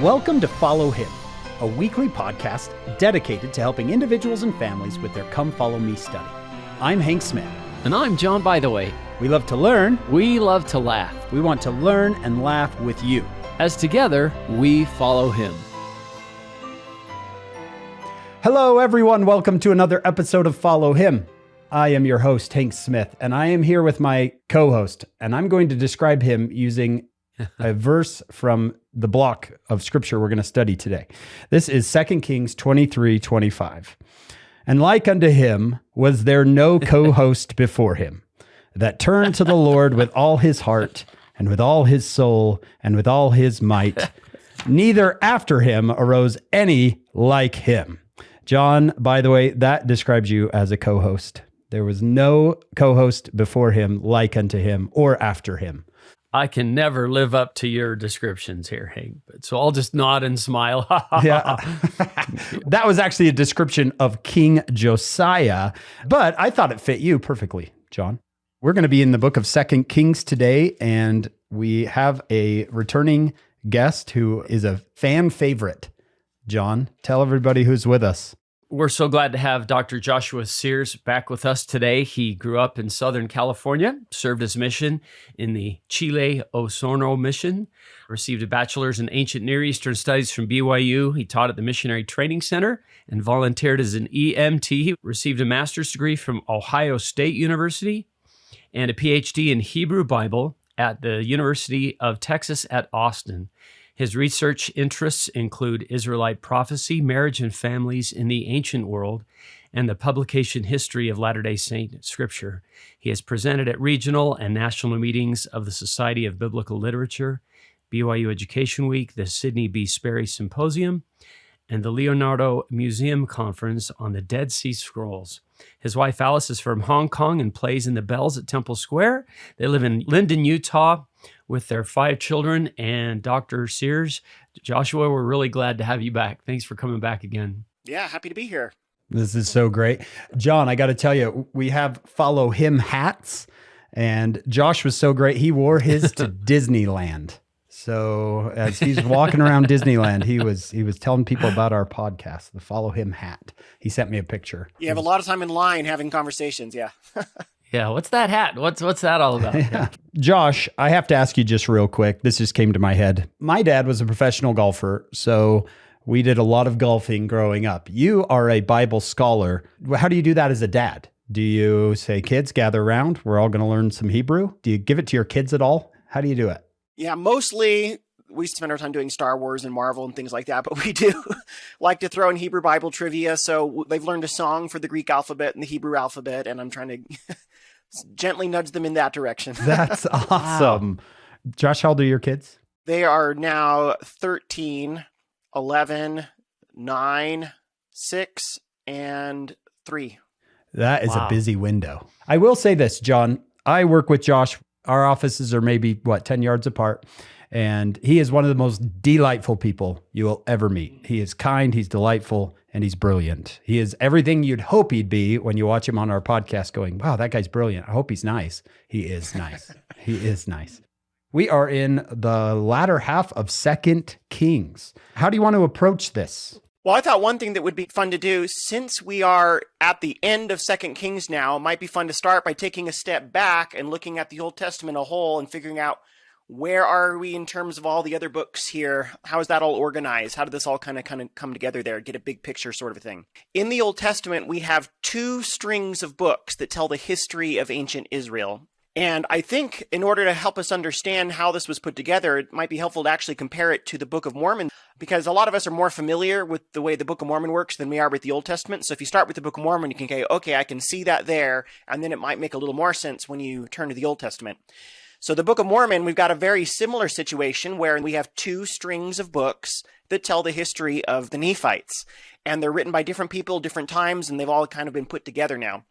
Welcome to Follow Him, a weekly podcast dedicated to helping individuals and families with their Come Follow Me study. I'm Hank Smith. And I'm John Bytheway. We love to learn. We love to laugh. We want to learn and laugh with you. As together, we follow Him. Hello, everyone. Welcome to another episode of Follow Him. I am your host, Hank Smith, and I am here with my co-host, and I'm going to describe him using a verse from the block of scripture we're going to study today. This is 2 Kings 23:25. And like unto him was there no co-host before him, that turned to the Lord with all his heart, and with all his soul, and with all his might. Neither after him arose any like him. John, by the way, that describes you as a co-host. There was no co-host before him, like unto him, or after him. I can never live up to your descriptions here, Hank. So I'll just nod and smile. Yeah, that was actually a description of King Josiah, but I thought it fit you perfectly, John. We're going to be in the book of 2 Kings today, and we have a returning guest who is a fan favorite. John, tell everybody who's with us. We're so glad to have Dr. Joshua Sears back with us today. He grew up in Southern California, served his mission in the Chile Osorno mission, received a bachelor's in ancient Near Eastern studies from BYU. He taught at the Missionary Training Center and volunteered as an EMT. Received a master's degree from Ohio State University and a PhD in Hebrew Bible at the University of Texas at Austin. His research interests include Israelite prophecy, marriage and families in the ancient world, and the publication history of Latter-day Saint scripture. He has presented at regional and national meetings of the Society of Biblical Literature, BYU Education Week, the Sidney B. Sperry Symposium, and the Leonardo Museum Conference on the Dead Sea Scrolls. His wife Alice is from Hong Kong and plays in the Bells at Temple Square. They live in Linden, Utah, with their 5 children. And Dr. Sears, Joshua, we're really glad to have you back. Thanks for coming back again. Yeah, happy to be here. This is so great. John, I got to tell you, we have Follow Him hats, and Josh was so great. He wore his to Disneyland. So as he's walking around Disneyland, he was telling people about our podcast, the Follow Him hat. He sent me a picture. You have a lot of time in line having conversations, yeah. Yeah, what's that hat? What's that all about? Yeah. Josh, I have to ask you just real quick. This just came to my head. My dad was a professional golfer, so we did a lot of golfing growing up. You are a Bible scholar. How do you do that as a dad? Do you say, kids, gather around, we're all going to learn some Hebrew? Do you give it to your kids at all? How do you do it? Yeah, mostly we spend our time doing Star Wars and Marvel and things like that, but we do like to throw in Hebrew Bible trivia. So they've learned a song for the Greek alphabet and the Hebrew alphabet, and I'm trying to gently nudge them in that direction. That's awesome. Wow. Josh, how old are your kids? They are now 13, 11, 9, 6, and 3. That is a busy window. I will say this, John. I work with Josh. Our offices are maybe, 10 yards apart. And he is one of the most delightful people you will ever meet. He is kind, he's delightful, and he's brilliant. He is everything you'd hope he'd be when you watch him on our podcast going, wow, that guy's brilliant. I hope he's nice. He is nice. He is nice. We are in the latter half of 2 Kings. How do you want to approach this? Well, I thought one thing that would be fun to do, since we are at the end of 2 Kings now, it might be fun to start by taking a step back and looking at the Old Testament as a whole and figuring out where are we in terms of all the other books here? How is that all organized? How did this all kind of come together there? Get a big picture sort of a thing. In the Old Testament, we have 2 strings of books that tell the history of ancient Israel. And I think in order to help us understand how this was put together, it might be helpful to actually compare it to the Book of Mormon, because a lot of us are more familiar with the way the Book of Mormon works than we are with the Old Testament. So if you start with the Book of Mormon, you can say, okay, I can see that there, and then it might make a little more sense when you turn to the Old Testament. So the Book of Mormon, we've got a very similar situation where we have 2 strings of books that tell the history of the Nephites. And they're written by different people, different times, and they've all kind of been put together now.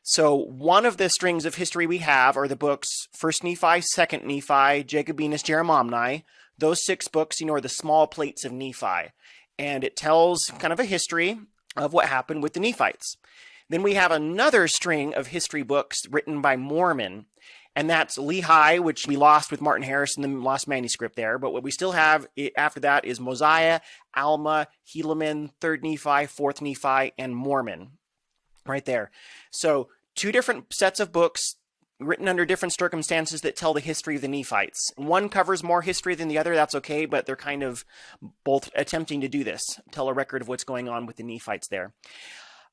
So one of the strings of history we have are the books 1 Nephi, 2 Nephi, Jacobinus, Jeremiah. Those 6 books, are the small plates of Nephi. And it tells kind of a history of what happened with the Nephites. Then we have another string of history books written by Mormon. And that's Lehi, which we lost with Martin Harris in the lost manuscript there. But what we still have after that is Mosiah, Alma, Helaman, 3rd Nephi, 4th Nephi, and Mormon. Right there. So 2 different sets of books written under different circumstances that tell the history of the Nephites. One covers more history than the other. That's okay, but they're kind of both attempting to do this, tell a record of what's going on with the Nephites there.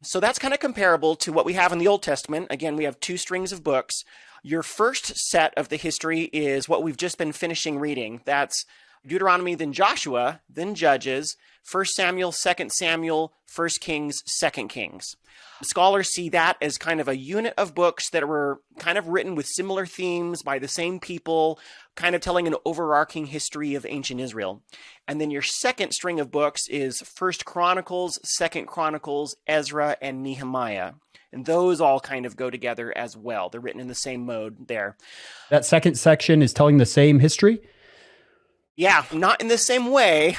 So that's kind of comparable to what we have in the Old Testament. Again, we have 2 strings of books. Your first set of the history is what we've just been finishing reading. That's Deuteronomy, then Joshua, then Judges, 1 Samuel, 2 Samuel, 1 Kings, 2 Kings. Scholars see that as kind of a unit of books that were kind of written with similar themes by the same people, kind of telling an overarching history of ancient Israel. And then your second string of books is 1 Chronicles, 2 Chronicles, Ezra, and Nehemiah. And those all kind of go together as well. They're written in the same mode there. That second section is telling the same history? Yeah, not in the same way,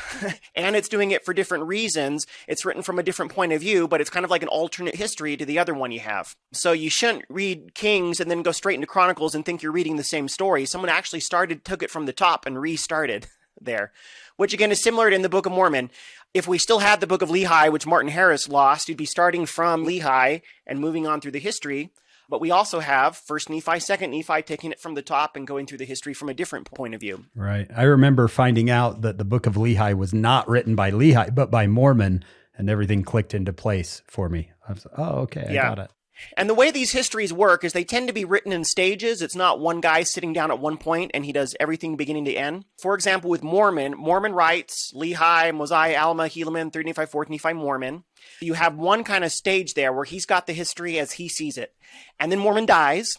and it's doing it for different reasons. It's written from a different point of view, but it's kind of like an alternate history to the other one you have. So you shouldn't read Kings and then go straight into Chronicles and think you're reading the same story. Someone actually took it from the top and restarted there, which again is similar to in the Book of Mormon. If we still had the Book of Lehi, which Martin Harris lost, you'd be starting from Lehi and moving on through the history. But we also have 1 Nephi, 2 Nephi, taking it from the top and going through the history from a different point of view. Right. I remember finding out that the Book of Lehi was not written by Lehi, but by Mormon, and everything clicked into place for me. I was, oh, okay, I got it. And the way these histories work is they tend to be written in stages. It's not one guy sitting down at one point and he does everything beginning to end. For example, with Mormon writes Lehi, Mosiah, Alma, Helaman, 3rd Nephi, 4th Nephi, Mormon. You have one kind of stage there where he's got the history as he sees it. And then Mormon dies.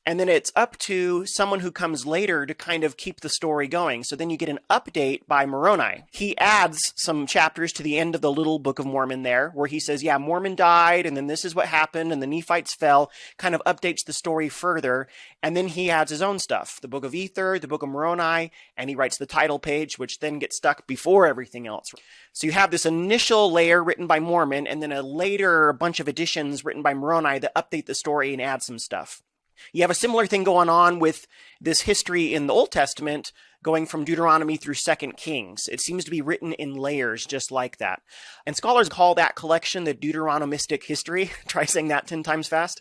And then it's up to someone who comes later to kind of keep the story going. So then you get an update by Moroni. He adds some chapters to the end of the little Book of Mormon there, where he says, yeah, Mormon died, and then this is what happened, and the Nephites fell, kind of updates the story further. And then he adds his own stuff, the Book of Ether, the Book of Moroni, and he writes the title page, which then gets stuck before everything else. So you have this initial layer written by Mormon, and then a later bunch of additions written by Moroni that update the story and add some stuff. You have a similar thing going on with this history in the Old Testament, going from Deuteronomy through 2 Kings. It seems to be written in layers just like that. And scholars call that collection the Deuteronomistic History. Try saying that 10 times fast.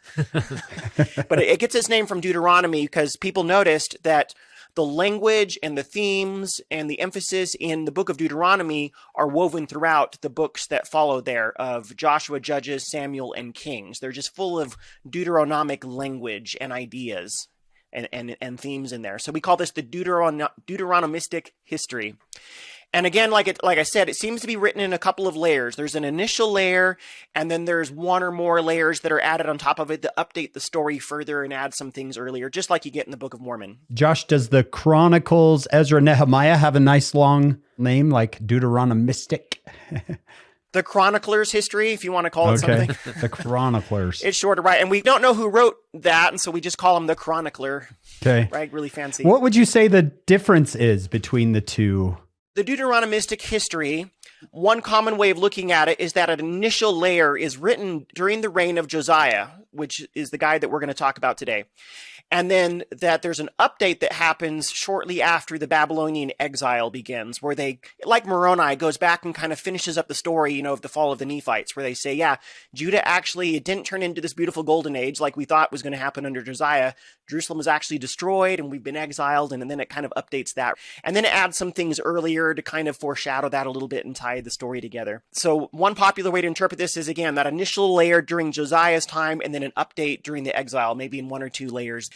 But it gets its name from Deuteronomy because people noticed that the language and the themes and the emphasis in the book of Deuteronomy are woven throughout the books that follow there of Joshua, Judges, Samuel, and Kings. They're just full of Deuteronomic language and ideas and themes in there. So we call this the Deuteronomistic History. And again, like I said, it seems to be written in a couple of layers. There's an initial layer, and then there's one or more layers that are added on top of it to update the story further and add some things earlier, just like you get in the Book of Mormon. Josh, does the Chronicles, Ezra, Nehemiah have a nice long name like Deuteronomistic? The Chronicler's History, if you want to call it something. The Chroniclers. It's short to write, and we don't know who wrote that, and so we just call him the Chronicler. Okay. Right? Really fancy. What would you say the difference is between the two? The Deuteronomistic History, one common way of looking at it is that an initial layer is written during the reign of Josiah, which is the guy that we're going to talk about today. And then that there's an update that happens shortly after the Babylonian exile begins, where they, like Moroni, goes back and kind of finishes up the story, of the fall of the Nephites, where they say, yeah, Judah actually, it didn't turn into this beautiful golden age like we thought was going to happen under Josiah. Jerusalem was actually destroyed and we've been exiled, and then it kind of updates that. And then it adds some things earlier to kind of foreshadow that a little bit and tie the story together. So one popular way to interpret this is, again, that initial layer during Josiah's time and then an update during the exile, maybe in one or two layers.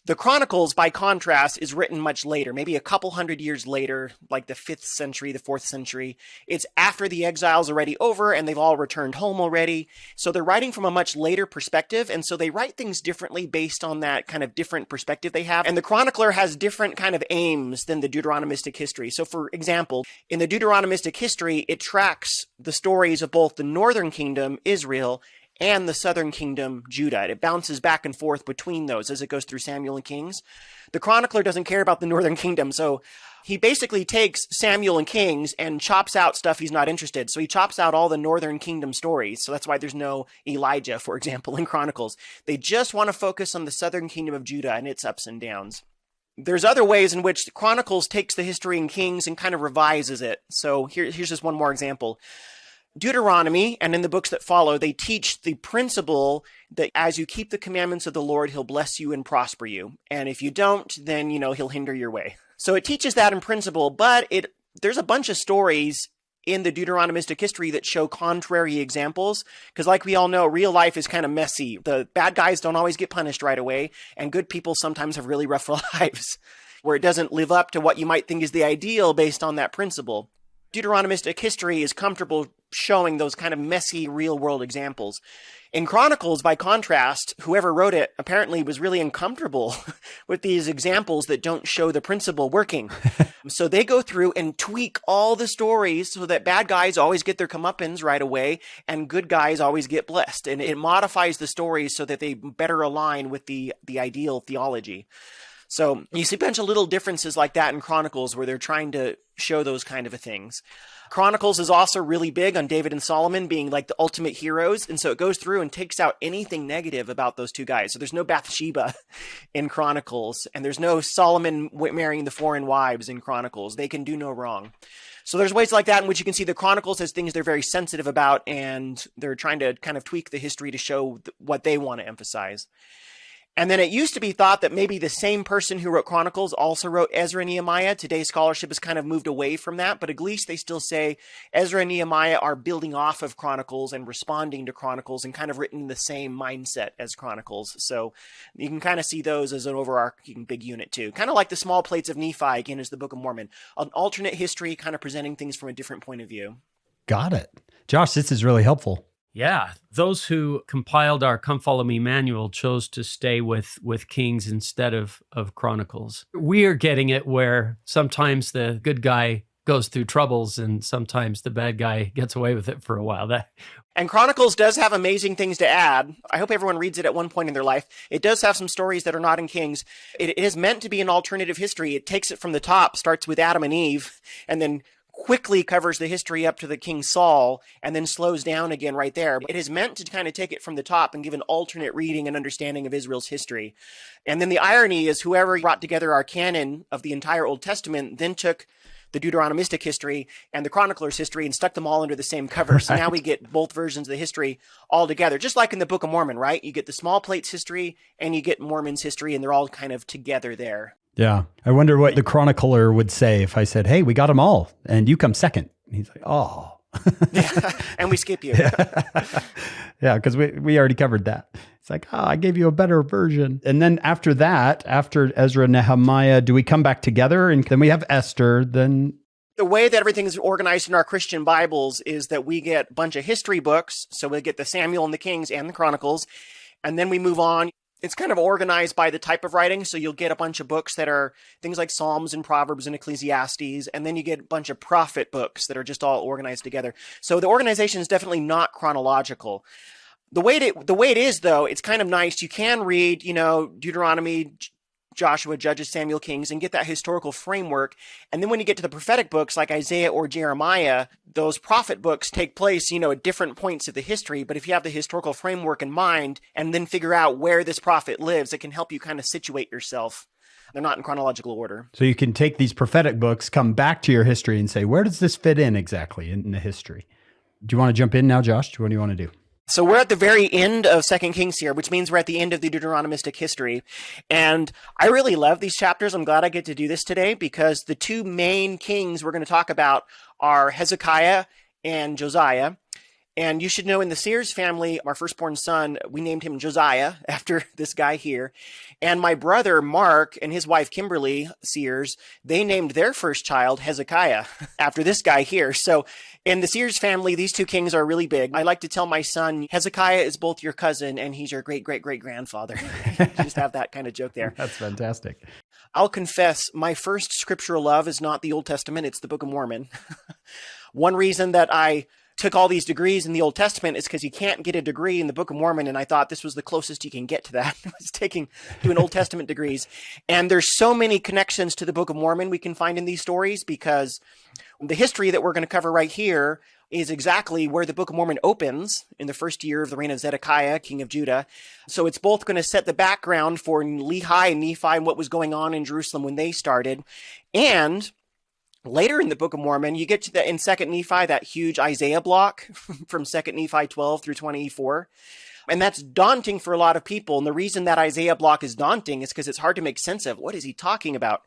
The Chronicles, by contrast, is written much later, maybe a couple hundred years later, like the 5th century, the 4th century. It's after the exile's already over and they've all returned home already. So they're writing from a much later perspective, and so they write things differently based on that kind of different perspective they have. And the chronicler has different kind of aims than the Deuteronomistic History. So for example, in the Deuteronomistic History, it tracks the stories of both the northern kingdom, Israel, and the southern kingdom, Judah. It bounces back and forth between those as it goes through Samuel and Kings. The chronicler doesn't care about the northern kingdom. So he basically takes Samuel and Kings and chops out stuff he's not interested. So he chops out all the northern kingdom stories. So that's why there's no Elijah, for example, in Chronicles. They just want to focus on the southern kingdom of Judah and its ups and downs. There's other ways in which Chronicles takes the history in Kings and kind of revises it. So here's just one more example. Deuteronomy, and in the books that follow, they teach the principle that as you keep the commandments of the Lord, he'll bless you and prosper you. And if you don't, then, he'll hinder your way. So it teaches that in principle, but there's a bunch of stories in the Deuteronomistic history that show contrary examples. Because like we all know, real life is kind of messy. The bad guys don't always get punished right away, and good people sometimes have really rough lives, where it doesn't live up to what you might think is the ideal based on that principle. Deuteronomistic history is comfortable showing those kind of messy real-world examples. In Chronicles, by contrast, whoever wrote it apparently was really uncomfortable with these examples that don't show the principle working. So they go through and tweak all the stories so that bad guys always get their comeuppance right away and good guys always get blessed. And it modifies the stories so that they better align with the ideal theology. So you see a bunch of little differences like that in Chronicles where they're trying to show those kind of things. Chronicles is also really big on David and Solomon being like the ultimate heroes. And so it goes through and takes out anything negative about those two guys. So there's no Bathsheba in Chronicles, and there's no Solomon marrying the foreign wives in Chronicles. They can do no wrong. So there's ways like that in which you can see the Chronicles as things they're very sensitive about, and they're trying to kind of tweak the history to show what they want to emphasize. And then it used to be thought that maybe the same person who wrote Chronicles also wrote Ezra and Nehemiah. Today's scholarship has kind of moved away from that, but at least they still say Ezra and Nehemiah are building off of Chronicles and responding to Chronicles and kind of written in the same mindset as Chronicles. So you can kind of see those as an overarching big unit too. Kind of like the small plates of Nephi, again, is the Book of Mormon. An alternate history, kind of presenting things from a different point of view. Got it. Josh, this is really helpful. Yeah, those who compiled our Come Follow Me manual chose to stay with Kings instead of Chronicles. We are getting it where sometimes the good guy goes through troubles and sometimes the bad guy gets away with it for a while. And Chronicles does have amazing things to add. I hope everyone reads it at one point in their life. It does have some stories that are not in Kings. It is meant to be an alternative history. It takes it from the top, starts with Adam and Eve, and then quickly covers the history up to the King Saul, and then slows down again right there. It is meant to kind of take it from the top and give an alternate reading and understanding of Israel's history. And then the irony is whoever brought together our canon of the entire Old Testament then took the Deuteronomistic history and the Chronicler's history and stuck them all under the same cover. Right. So now we get both versions of the history all together, just like in the Book of Mormon, right? You get the small plates history and you get Mormon's history, and they're all kind of together there. Yeah. I wonder what the chronicler would say if I said, hey, we got them all and you come second. And he's like, oh. Yeah, and we skip you. Yeah, because we already covered that. It's like, oh, I gave you a better version. And then after that, after Ezra and Nehemiah, do we come back together? And then we have Esther, then... The way that everything is organized in our Christian Bibles is that we get a bunch of history books. So we get the Samuel and the Kings and the Chronicles. And then we move on. It's kind of organized by the type of writing. So you'll get a bunch of books that are things like Psalms and Proverbs and Ecclesiastes. And then you get a bunch of prophet books that are just all organized together. So the organization is definitely not chronological. The way it is, though, it's kind of nice. You can read, Deuteronomy, Joshua, Judges, Samuel, Kings, and get that historical framework. And then when you get to the prophetic books like Isaiah or Jeremiah, those prophet books take place, at different points of the history. But if you have the historical framework in mind and then figure out where this prophet lives, it can help you kind of situate yourself. They're not in chronological order. So you can take these prophetic books, come back to your history and say, where does this fit in exactly in the history? Do you want to jump in now, Josh? What do you want to do? So we're at the very end of 2 Kings here, which means we're at the end of the Deuteronomistic history. And I really love these chapters. I'm glad I get to do this today because the two main kings we're going to talk about are Hezekiah and Josiah. And you should know in the Sears family, our firstborn son, we named him Josiah after this guy here. And my brother, Mark, and his wife, Kimberly Sears, they named their first child Hezekiah after this guy here. So in the Sears family, these two kings are really big. I like to tell my son, Hezekiah is both your cousin and he's your great-great-great-grandfather. Just have that kind of joke there. That's fantastic. I'll confess, my first scriptural love is not the Old Testament, it's the Book of Mormon. One reason that I took all these degrees in the Old Testament is because you can't get a degree in the Book of Mormon. And I thought this was the closest you can get to that, was doing Old Testament degrees. And there's so many connections to the Book of Mormon we can find in these stories, because the history that we're going to cover right here is exactly where the Book of Mormon opens in the first year of the reign of Zedekiah, king of Judah. So it's both going to set the background for Lehi and Nephi and what was going on in Jerusalem when they started. And later in the Book of Mormon, you get to in 2nd Nephi, that huge Isaiah block from 2nd Nephi 12 through 24. And that's daunting for a lot of people. And the reason that Isaiah block is daunting is because it's hard to make sense of. What is he talking about?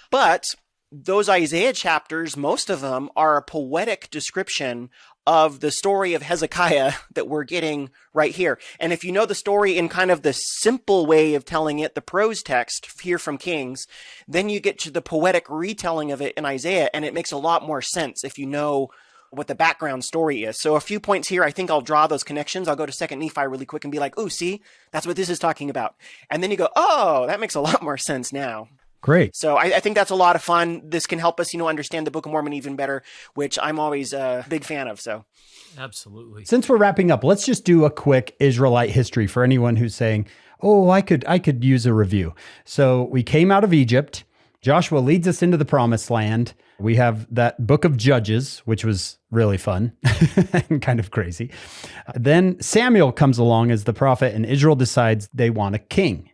But those Isaiah chapters, most of them are a poetic description of the story of Hezekiah that we're getting right here. And if you know the story in kind of the simple way of telling it, the prose text here from Kings, then you get to the poetic retelling of it in Isaiah, and it makes a lot more sense if you know what the background story is. So a few points here, I think I'll draw those connections. I'll go to 2nd Nephi really quick and be like, "Ooh, see, that's what this is talking about." And then you go, "Oh, that makes a lot more sense now." Great. So I think that's a lot of fun. This can help us, understand the Book of Mormon even better, which I'm always a big fan of. So, absolutely. Since we're wrapping up, let's just do a quick Israelite history for anyone who's saying, "Oh, I could use a review." So we came out of Egypt. Joshua leads us into the Promised Land. We have that Book of Judges, which was really fun and kind of crazy. Then Samuel comes along as the prophet, and Israel decides they want a king.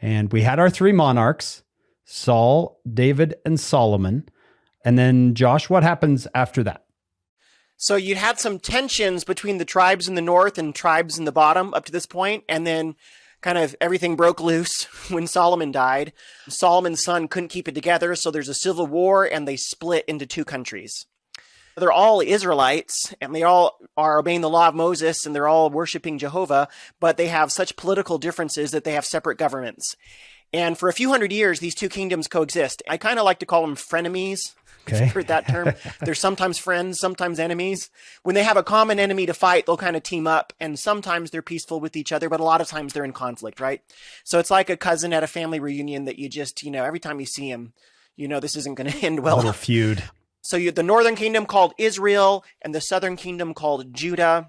And we had our 3 monarchs: Saul, David, and Solomon. And then, Josh, what happens after that? So you had some tensions between the tribes in the north and tribes in the bottom up to this point, and then kind of everything broke loose when Solomon died. Solomon's son couldn't keep it together, so there's a civil war, and they split into 2 countries. They're all Israelites, and they all are obeying the law of Moses, and they're all worshiping Jehovah, but they have such political differences that they have separate governments. And for a few hundred years, these 2 kingdoms coexist. I kind of like to call them frenemies. Okay. You've heard that term. They're sometimes friends, sometimes enemies. When they have a common enemy to fight, they'll kind of team up, and sometimes they're peaceful with each other, but a lot of times they're in conflict, right? So it's like a cousin at a family reunion that you just, every time you see him, this isn't going to end well. A little feud. So you had the northern kingdom called Israel and the southern kingdom called Judah.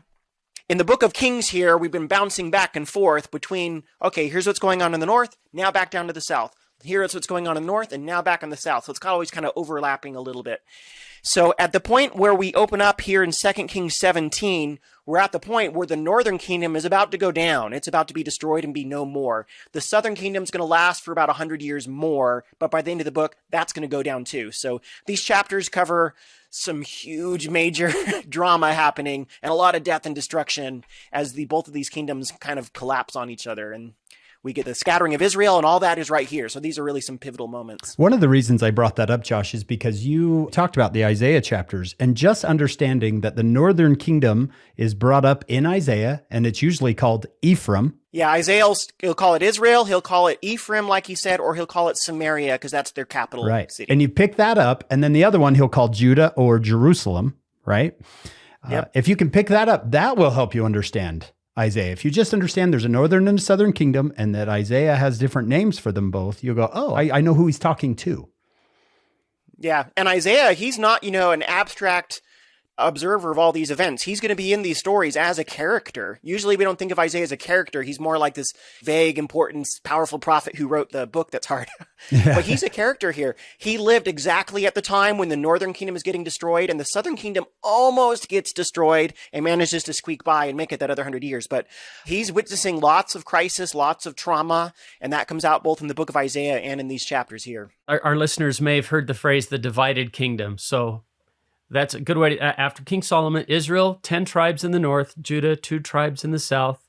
In the Book of Kings here, we've been bouncing back and forth between, okay, here's what's going on in the north, now back down to the south. Here's what's going on in the north, and now back in the south. So it's always kind of overlapping a little bit. So at the point where we open up here in 2 Kings 17, we're at the point where the northern kingdom is about to go down. It's about to be destroyed and be no more. The southern kingdom's going to last for about 100 years more, but by the end of the book, that's going to go down too. So these chapters cover some huge major drama happening and a lot of death and destruction as both of these kingdoms kind of collapse on each other. And we get the scattering of Israel, and all that is right here. So these are really some pivotal moments. One of the reasons I brought that up, Josh, is because you talked about the Isaiah chapters, and just understanding that the northern kingdom is brought up in Isaiah, and it's usually called Ephraim. Yeah, Isaiah, he'll call it Israel, he'll call it Ephraim, like he said, or he'll call it Samaria, because that's their capital city. And you pick that up, and then the other one he'll call Judah or Jerusalem, right? Yep. If you can pick that up, that will help you understand Isaiah. If you just understand there's a northern and a southern kingdom, and that Isaiah has different names for them both, you'll go, oh, I know who he's talking to. Yeah, and Isaiah, he's not, an abstract observer of all these events. He's going to be in these stories as a character. Usually we don't think of Isaiah as a character. He's more like this vague, important, powerful prophet who wrote the book that's hard. Yeah. But he's a character here. He lived exactly at the time when the northern kingdom is getting destroyed, and the southern kingdom almost gets destroyed and manages to squeak by and make it that other 100 years. But he's witnessing lots of crisis, lots of trauma, and that comes out both in the book of Isaiah and in these chapters here. Our listeners may have heard the phrase, the divided kingdom. So that's a good way to, after King Solomon, Israel, 10 tribes in the north, Judah, 2 tribes in the south,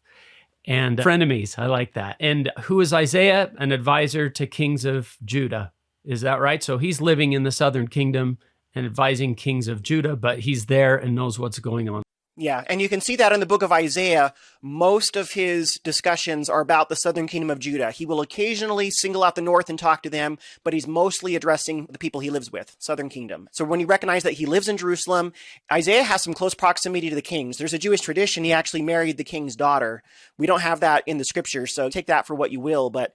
and frenemies. I like that. And who is Isaiah? An advisor to kings of Judah. Is that right? So he's living in the southern kingdom and advising kings of Judah, but he's there and knows what's going on. Yeah, and you can see that in the book of Isaiah. Most of his discussions are about the southern kingdom of Judah. He will occasionally single out the north and talk to them, but he's mostly addressing the people he lives with, southern kingdom. So when you recognize that he lives in Jerusalem, Isaiah has some close proximity to the kings. There's a Jewish tradition he actually married the king's daughter. We don't have that in the scriptures, so take that for what you will, but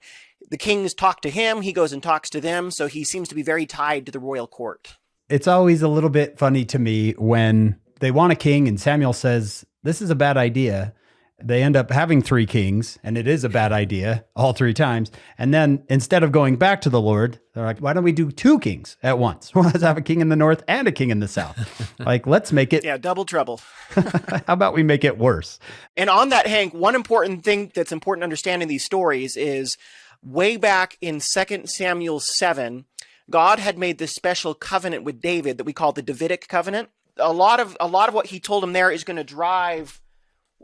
the kings talk to him, he goes and talks to them, so he seems to be very tied to the royal court. It's always a little bit funny to me when they want a king, and Samuel says, this is a bad idea. They end up having 3 kings, and it is a bad idea all 3 times. And then instead of going back to the Lord, they're like, why don't we do 2 kings at once? Let's have a king in the north and a king in the south. Like, let's make it. Yeah, double trouble. How about we make it worse? And on that, Hank, one important thing that's important to understand in these stories is way back in 2 Samuel 7, God had made this special covenant with David that we call the Davidic covenant. A lot of what he told him there is going to drive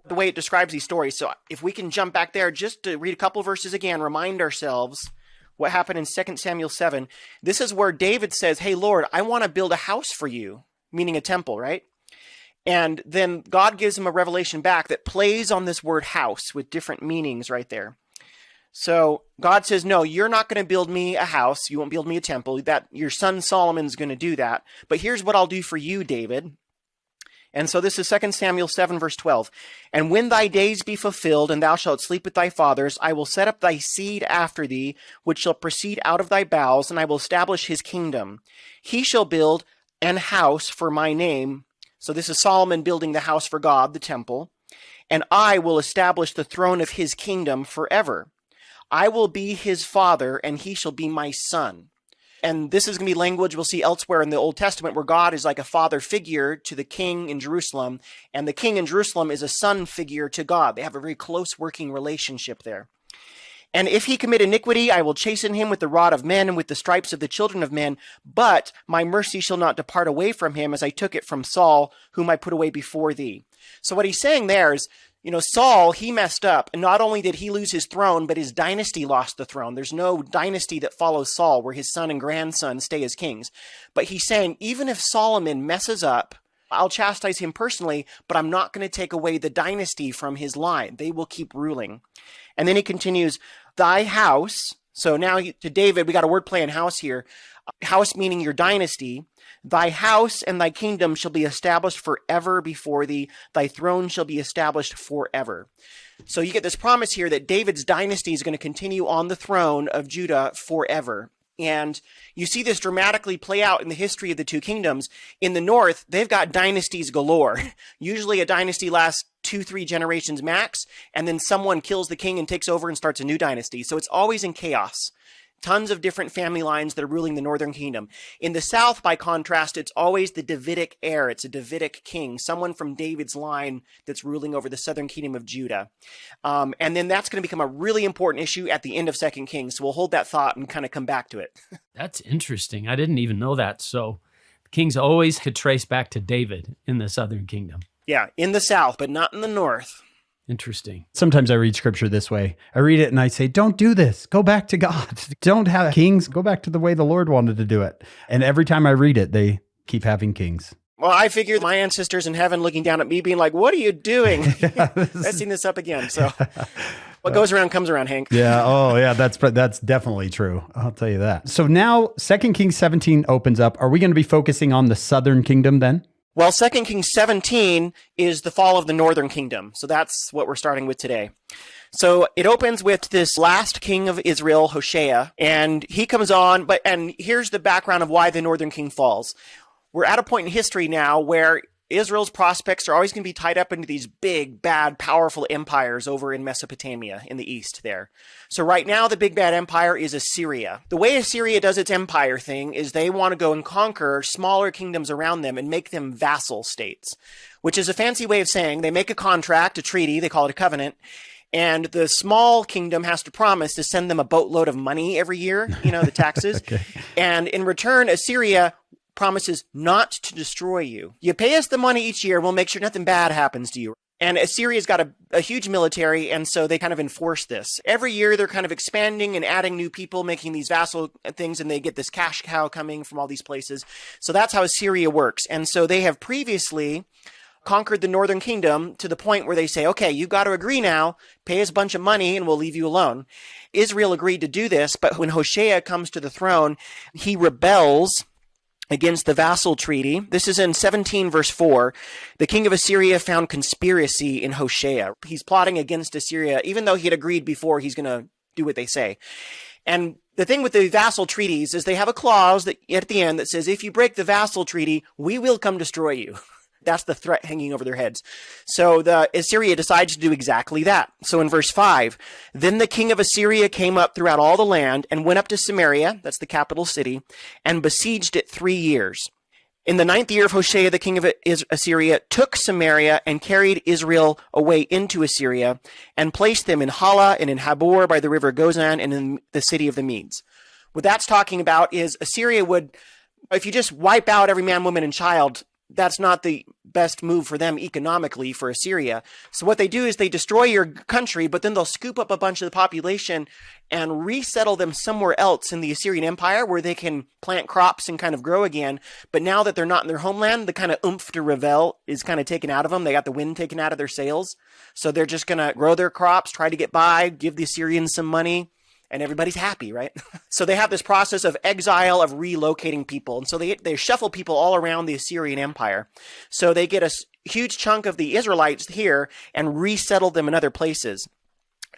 the way it describes these stories. So if we can jump back there just to read a couple verses again, remind ourselves what happened in 2 Samuel 7. This is where David says, hey, Lord, I want to build a house for you, meaning a temple, right? And then God gives him a revelation back that plays on this word house with different meanings right there. So God says, no, you're not going to build me a house. You won't build me a temple. That your son Solomon's going to do that. But here's what I'll do for you, David. And so this is 2 Samuel 7, verse 12. And when thy days be fulfilled, and thou shalt sleep with thy fathers, I will set up thy seed after thee, which shall proceed out of thy bowels, and I will establish his kingdom. He shall build an house for my name. So this is Solomon building the house for God, the temple. And I will establish the throne of his kingdom forever. I will be his father, and he shall be my son. And this is going to be language we'll see elsewhere in the Old Testament where God is like a father figure to the king in Jerusalem, and the king in Jerusalem is a son figure to God. They have a very close working relationship there. And if he commit iniquity, I will chasten him with the rod of men and with the stripes of the children of men, but my mercy shall not depart away from him as I took it from Saul, whom I put away before thee. So what he's saying there is, Saul, he messed up. And not only did he lose his throne, but his dynasty lost the throne. There's no dynasty that follows Saul where his son and grandson stay as kings. But he's saying, even if Solomon messes up, I'll chastise him personally, but I'm not going to take away the dynasty from his line. They will keep ruling. And then he continues, thy house. So now to David, we got a wordplay in house here. House meaning your dynasty. Thy house and thy kingdom shall be established forever before thee. Thy throne shall be established forever. So you get this promise here that David's dynasty is going to continue on the throne of Judah forever. And you see this dramatically play out in the history of the 2 kingdoms. In the north, they've got dynasties galore. Usually a dynasty lasts 2-3 generations max, and then someone kills the king and takes over and starts a new dynasty. So it's always in chaos. Tons of different family lines that are ruling the northern kingdom. In the south, by contrast, it's always the Davidic heir. It's a Davidic king, someone from David's line that's ruling over the southern kingdom of Judah. And then that's going to become a really important issue at the end of 2 Kings. So we'll hold that thought and kind of come back to it. That's interesting. I didn't even know that. So kings always could trace back to David in the southern kingdom. Yeah, in the south, but not in the north. Interesting. Sometimes I read scripture this way. I read it and I say, don't do this. Go back to God. Don't have kings. Go back to the way the Lord wanted to do it. And every time I read it, they keep having kings. Well, I figure my ancestors in heaven looking down at me being like, what are you doing? Messing this up again. So what goes around comes around, Hank. Yeah. Oh, yeah. That's definitely true. I'll tell you that. So now 2 Kings 17 opens up. Are we going to be focusing on the southern kingdom then? Well, 2 Kings 17 is the fall of the northern kingdom. So that's what we're starting with today. So it opens with this last king of Israel, Hoshea, and he comes on, and here's the background of why the northern king falls. We're at a point in history now where Israel's prospects are always going to be tied up into these big, bad, powerful empires over in Mesopotamia in the east there. So right now, the big, bad empire is Assyria. The way Assyria does its empire thing is they want to go and conquer smaller kingdoms around them and make them vassal states, which is a fancy way of saying they make a contract, a treaty, they call it a covenant, and the small kingdom has to promise to send them a boatload of money every year, the taxes. Okay. And in return, Assyria promises not to destroy you. You pay us the money each year, we'll make sure nothing bad happens to you. And Assyria's got a huge military, and so they kind of enforce this. Every year, they're kind of expanding and adding new people, making these vassal things, and they get this cash cow coming from all these places. So that's how Assyria works. And so they have previously conquered the northern kingdom to the point where they say, okay, you got to agree now, pay us a bunch of money, and we'll leave you alone. Israel agreed to do this, but when Hoshea comes to the throne, he rebels against the vassal treaty. This is in 17 verse 4. The king of Assyria found conspiracy in Hoshea. He's plotting against Assyria, even though he had agreed before he's going to do what they say. And the thing with the vassal treaties is they have a clause that at the end that says, if you break the vassal treaty, we will come destroy you. That's the threat hanging over their heads. So the Assyria decides to do exactly that. So in verse 5, then the king of Assyria came up throughout all the land and went up to Samaria, that's the capital city, and besieged it 3 years. In the 9th year of Hoshea, the king of Assyria took Samaria and carried Israel away into Assyria and placed them in Hala and in Habor by the river Gozan and in the city of the Medes. What that's talking about is Assyria would, if you just wipe out every man, woman, and child, that's not the best move for them economically for Assyria. So what they do is they destroy your country, but then they'll scoop up a bunch of the population and resettle them somewhere else in the Assyrian Empire where they can plant crops and kind of grow again. But now that they're not in their homeland, the kind of oomph to revel is kind of taken out of them. They got the wind taken out of their sails. So they're just going to grow their crops, try to get by, give the Assyrians some money. And everybody's happy, right? So they have this process of exile, of relocating people. And so they shuffle people all around the Assyrian Empire. So they get a huge chunk of the Israelites here and resettle them in other places.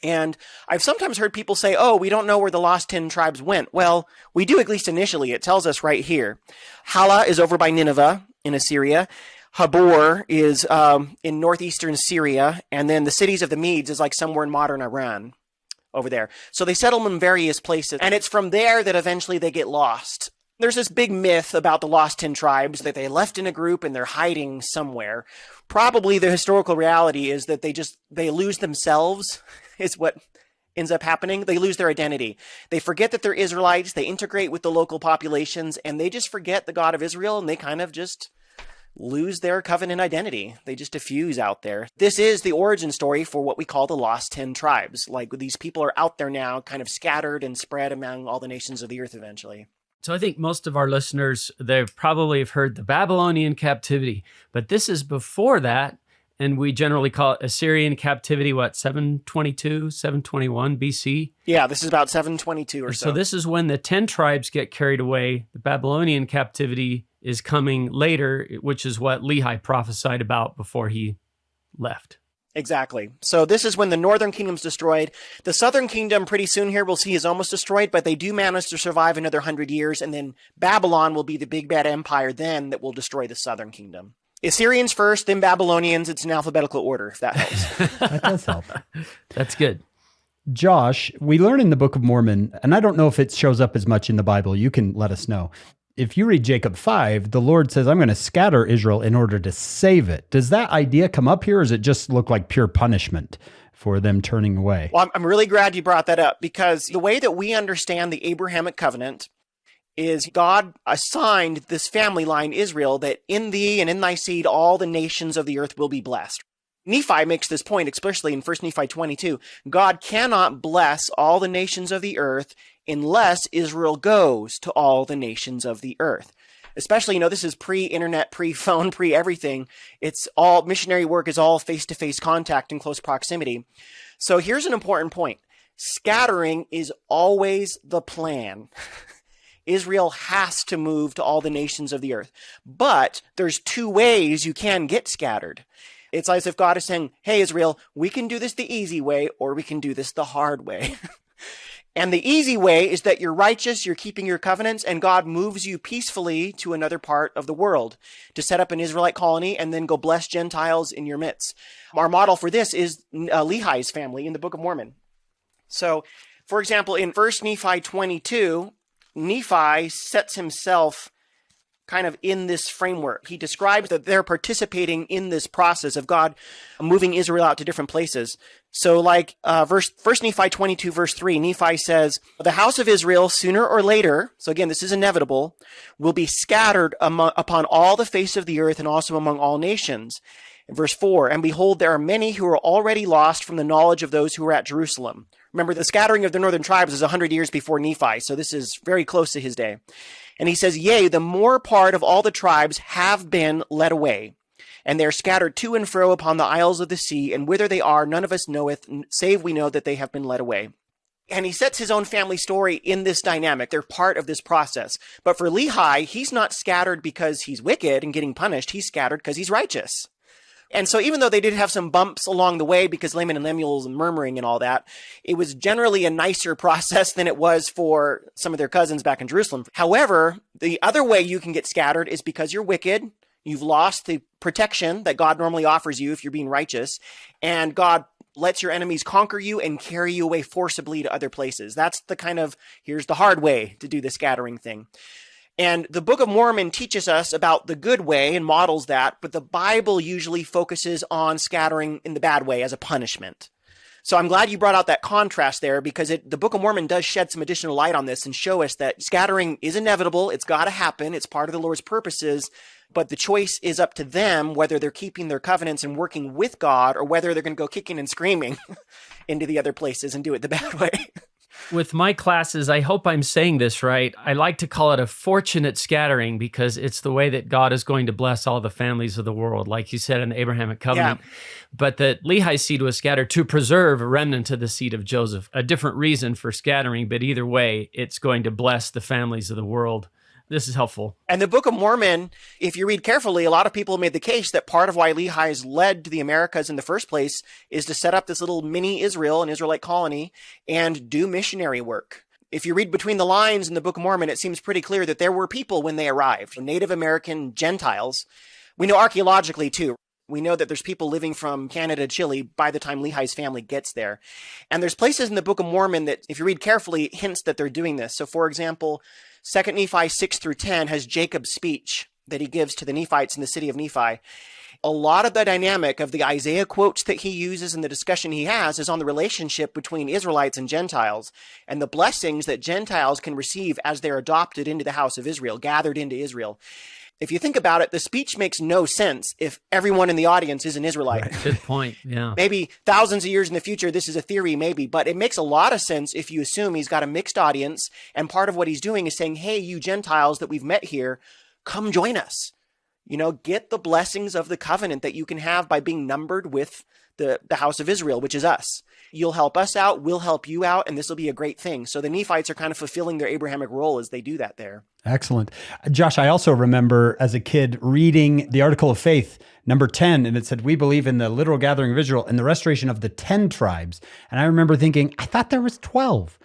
And I've sometimes heard people say, oh, we don't know where the lost 10 tribes went. Well, we do, at least initially. It tells us right here. Hala is over by Nineveh in Assyria. Habor is in northeastern Syria. And then the cities of the Medes is like somewhere in modern Iran. Over there. So they settle them in various places, and it's from there that eventually they get lost. There's this big myth about the lost 10 tribes that they left in a group and they're hiding somewhere. Probably the historical reality is that they lose themselves is what ends up happening. They lose their identity. They forget that they're Israelites, they integrate with the local populations, and they just forget the God of Israel, and they kind of just lose their covenant identity. They just diffuse out there. This is the origin story for what we call the lost 10 tribes. Like these people are out there now, kind of scattered and spread among all the nations of the earth eventually. So I think most of our listeners, they probably have heard the Babylonian captivity, but this is before that. And we generally call it Assyrian captivity, 722, 721 BC? Yeah, this is about 722 or so. So this is when the 10 tribes get carried away. The Babylonian captivity is coming later, which is what Lehi prophesied about before he left. Exactly. So this is when the northern kingdom's destroyed. The southern kingdom, pretty soon here, we'll see is almost destroyed, but they do manage to survive another 100 years, and then Babylon will be the big bad empire then that will destroy the southern kingdom. Assyrians first, then Babylonians. It's in alphabetical order, if that helps. That does help. That's good. Josh, we learn in the Book of Mormon, and I don't know if it shows up as much in the Bible. You can let us know. If you read Jacob 5, the Lord says, I'm going to scatter Israel in order to save it. Does that idea come up here, or does it just look like pure punishment for them turning away? Well, I'm really glad you brought that up, because the way that we understand the Abrahamic covenant is God assigned this family line, Israel, that in thee and in thy seed all the nations of the earth will be blessed. Nephi makes this point, especially in 1 Nephi 22. God cannot bless all the nations of the earth unless Israel goes to all the nations of the earth. Especially, this is pre-internet, pre-phone, pre-everything. It's all, missionary work is all face-to-face contact in close proximity. So here's an important point. Scattering is always the plan. Israel has to move to all the nations of the earth. But there's 2 ways you can get scattered. It's as if God is saying, hey, Israel, we can do this the easy way, or we can do this the hard way. And the easy way is that you're righteous, you're keeping your covenants, and God moves you peacefully to another part of the world to set up an Israelite colony and then go bless Gentiles in your midst. Our model for this is Lehi's family in the Book of Mormon. So, for example, in 1 Nephi 22, Nephi sets himself kind of in this framework. He describes that they're participating in this process of God moving Israel out to different places. So like 1 Nephi 22 verse 3, Nephi says, the house of Israel sooner or later, so again, this is inevitable, will be scattered upon all the face of the earth and also among all nations. In verse 4, and behold, there are many who are already lost from the knowledge of those who are at Jerusalem. Remember, the scattering of the northern tribes is 100 years before Nephi, so this is very close to his day. And he says, yea, the more part of all the tribes have been led away, and they are scattered to and fro upon the isles of the sea, and whither they are none of us knoweth, save we know that they have been led away. And he sets his own family story in this dynamic. They're part of this process. But for Lehi, he's not scattered because he's wicked and getting punished. He's scattered because he's righteous. And so even though they did have some bumps along the way because Laman and Lemuel and murmuring and all that, it was generally a nicer process than it was for some of their cousins back in Jerusalem. However, the other way you can get scattered is because you're wicked, You've lost the protection that God normally offers you if you're being righteous, and God lets your enemies conquer you and carry you away forcibly to other places. That's the kind of, here's the hard way to do the scattering thing. And the Book of Mormon teaches us about the good way and models that, but the Bible usually focuses on scattering in the bad way as a punishment. So I'm glad you brought out that contrast there, because the Book of Mormon does shed some additional light on this and show us that scattering is inevitable. It's got to happen. It's part of the Lord's purposes, but the choice is up to them whether they're keeping their covenants and working with God, or whether they're going to go kicking and screaming into the other places and do it the bad way. With my classes, I hope I'm saying this right. I like to call it a fortunate scattering, because it's the way that God is going to bless all the families of the world, like you said in the Abrahamic covenant. Yeah. But that Lehi's seed was scattered to preserve a remnant of the seed of Joseph. A different reason for scattering, but either way, it's going to bless the families of the world. This is helpful. And the Book of Mormon, if you read carefully, a lot of people made the case that part of why Lehi's led to the Americas in the first place is to set up this little mini Israel, an Israelite colony, and do missionary work. If you read between the lines in the Book of Mormon, it seems pretty clear that there were people when they arrived, Native American Gentiles. We know archaeologically too. We know that there's people living from Canada, Chile by the time Lehi's family gets there. And there's places in the Book of Mormon that, if you read carefully, hints that they're doing this. So for example, 2 Nephi 6 through 10 has Jacob's speech that he gives to the Nephites in the city of Nephi. A lot of the dynamic of the Isaiah quotes that he uses and the discussion he has is on the relationship between Israelites and Gentiles, and the blessings that Gentiles can receive as they're adopted into the house of Israel, gathered into Israel. If you think about it, the speech makes no sense if everyone in the audience is an Israelite. Right. Good point, yeah. Maybe thousands of years in the future, this is a theory, maybe, but it makes a lot of sense if you assume he's got a mixed audience, and part of what he's doing is saying, hey, you Gentiles that we've met here, come join us. You know, get the blessings of the covenant that you can have by being numbered with the house of Israel, which is us. You'll help us out, we'll help you out, and this will be a great thing. So the Nephites are kind of fulfilling their Abrahamic role as they do that there. Excellent. Josh, I also remember as a kid reading the Article of Faith, number 10, and it said, we believe in the literal gathering of Israel and the restoration of the 10 tribes. And I remember thinking, I thought there was 12.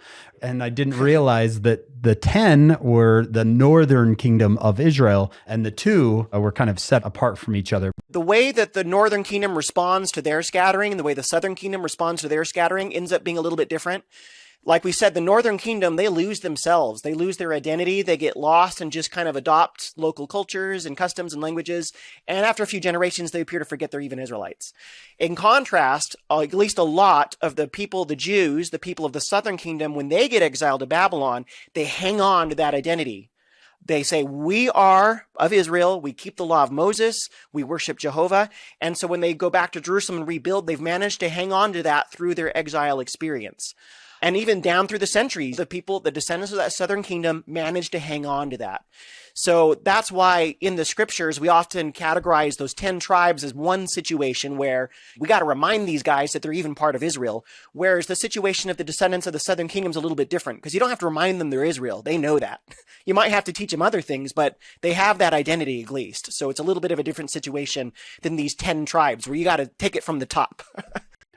And I didn't realize that the 10 were the northern kingdom of Israel, and the 2 were kind of set apart from each other. The way that the northern kingdom responds to their scattering and the way the southern kingdom responds to their scattering ends up being a little bit different. Like we said, the northern kingdom, they lose themselves. They lose their identity. They get lost and just kind of adopt local cultures and customs and languages. And after a few generations, they appear to forget they're even Israelites. In contrast, at least a lot of the people, the Jews, the people of the southern kingdom, when they get exiled to Babylon, they hang on to that identity. They say, we are of Israel, we keep the law of Moses, we worship Jehovah. And so when they go back to Jerusalem and rebuild, they've managed to hang on to that through their exile experience. And even down through the centuries, the people, the descendants of that southern kingdom managed to hang on to that. So that's why in the scriptures, we often categorize those 10 tribes as one situation where we got to remind these guys that they're even part of Israel. Whereas the situation of the descendants of the southern kingdom is a little bit different, because you don't have to remind them they're Israel. They know that. You might have to teach them other things, but they have that identity at least. So it's a little bit of a different situation than these 10 tribes where you got to take it from the top.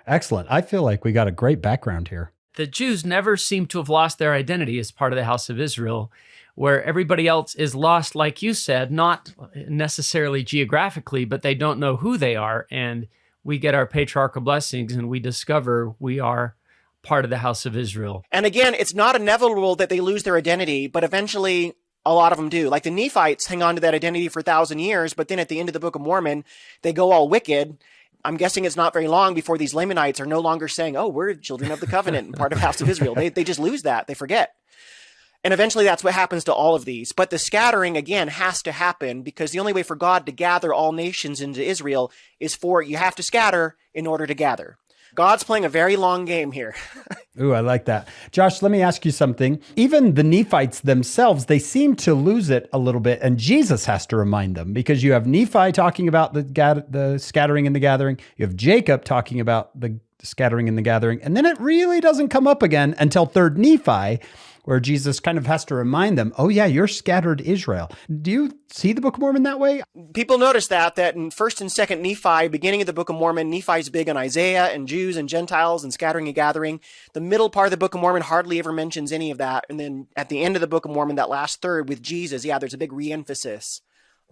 Excellent. I feel like we got a great background here. The Jews never seem to have lost their identity as part of the house of Israel, where everybody else is lost, like you said, not necessarily geographically, but they don't know who they are. And we get our patriarchal blessings and we discover we are part of the house of Israel. And again, it's not inevitable that they lose their identity, but eventually a lot of them do. Like the Nephites hang on to that identity for 1,000 years, but then at the end of the Book of Mormon, they go all wicked. I'm guessing it's not very long before these Lamanites are no longer saying, oh, we're children of the covenant and part of the house of Israel. They just lose that. They forget. And eventually that's what happens to all of these. But the scattering, again, has to happen because the only way for God to gather all nations into Israel is for you have to scatter in order to gather. God's playing a very long game here. Ooh, I like that. Josh, let me ask you something. Even the Nephites themselves, they seem to lose it a little bit, and Jesus has to remind them because you have Nephi talking about the scattering and the gathering. You have Jacob talking about the scattering and the gathering, and then it really doesn't come up again until 3rd Nephi, where Jesus kind of has to remind them, oh yeah, you're scattered Israel. Do you see the Book of Mormon that way? People notice that in 1st and 2nd Nephi, beginning of the Book of Mormon, Nephi's big on Isaiah and Jews and Gentiles and scattering and gathering. The middle part of the Book of Mormon hardly ever mentions any of that. And then at the end of the Book of Mormon, that last third with Jesus, yeah, there's a big re-emphasis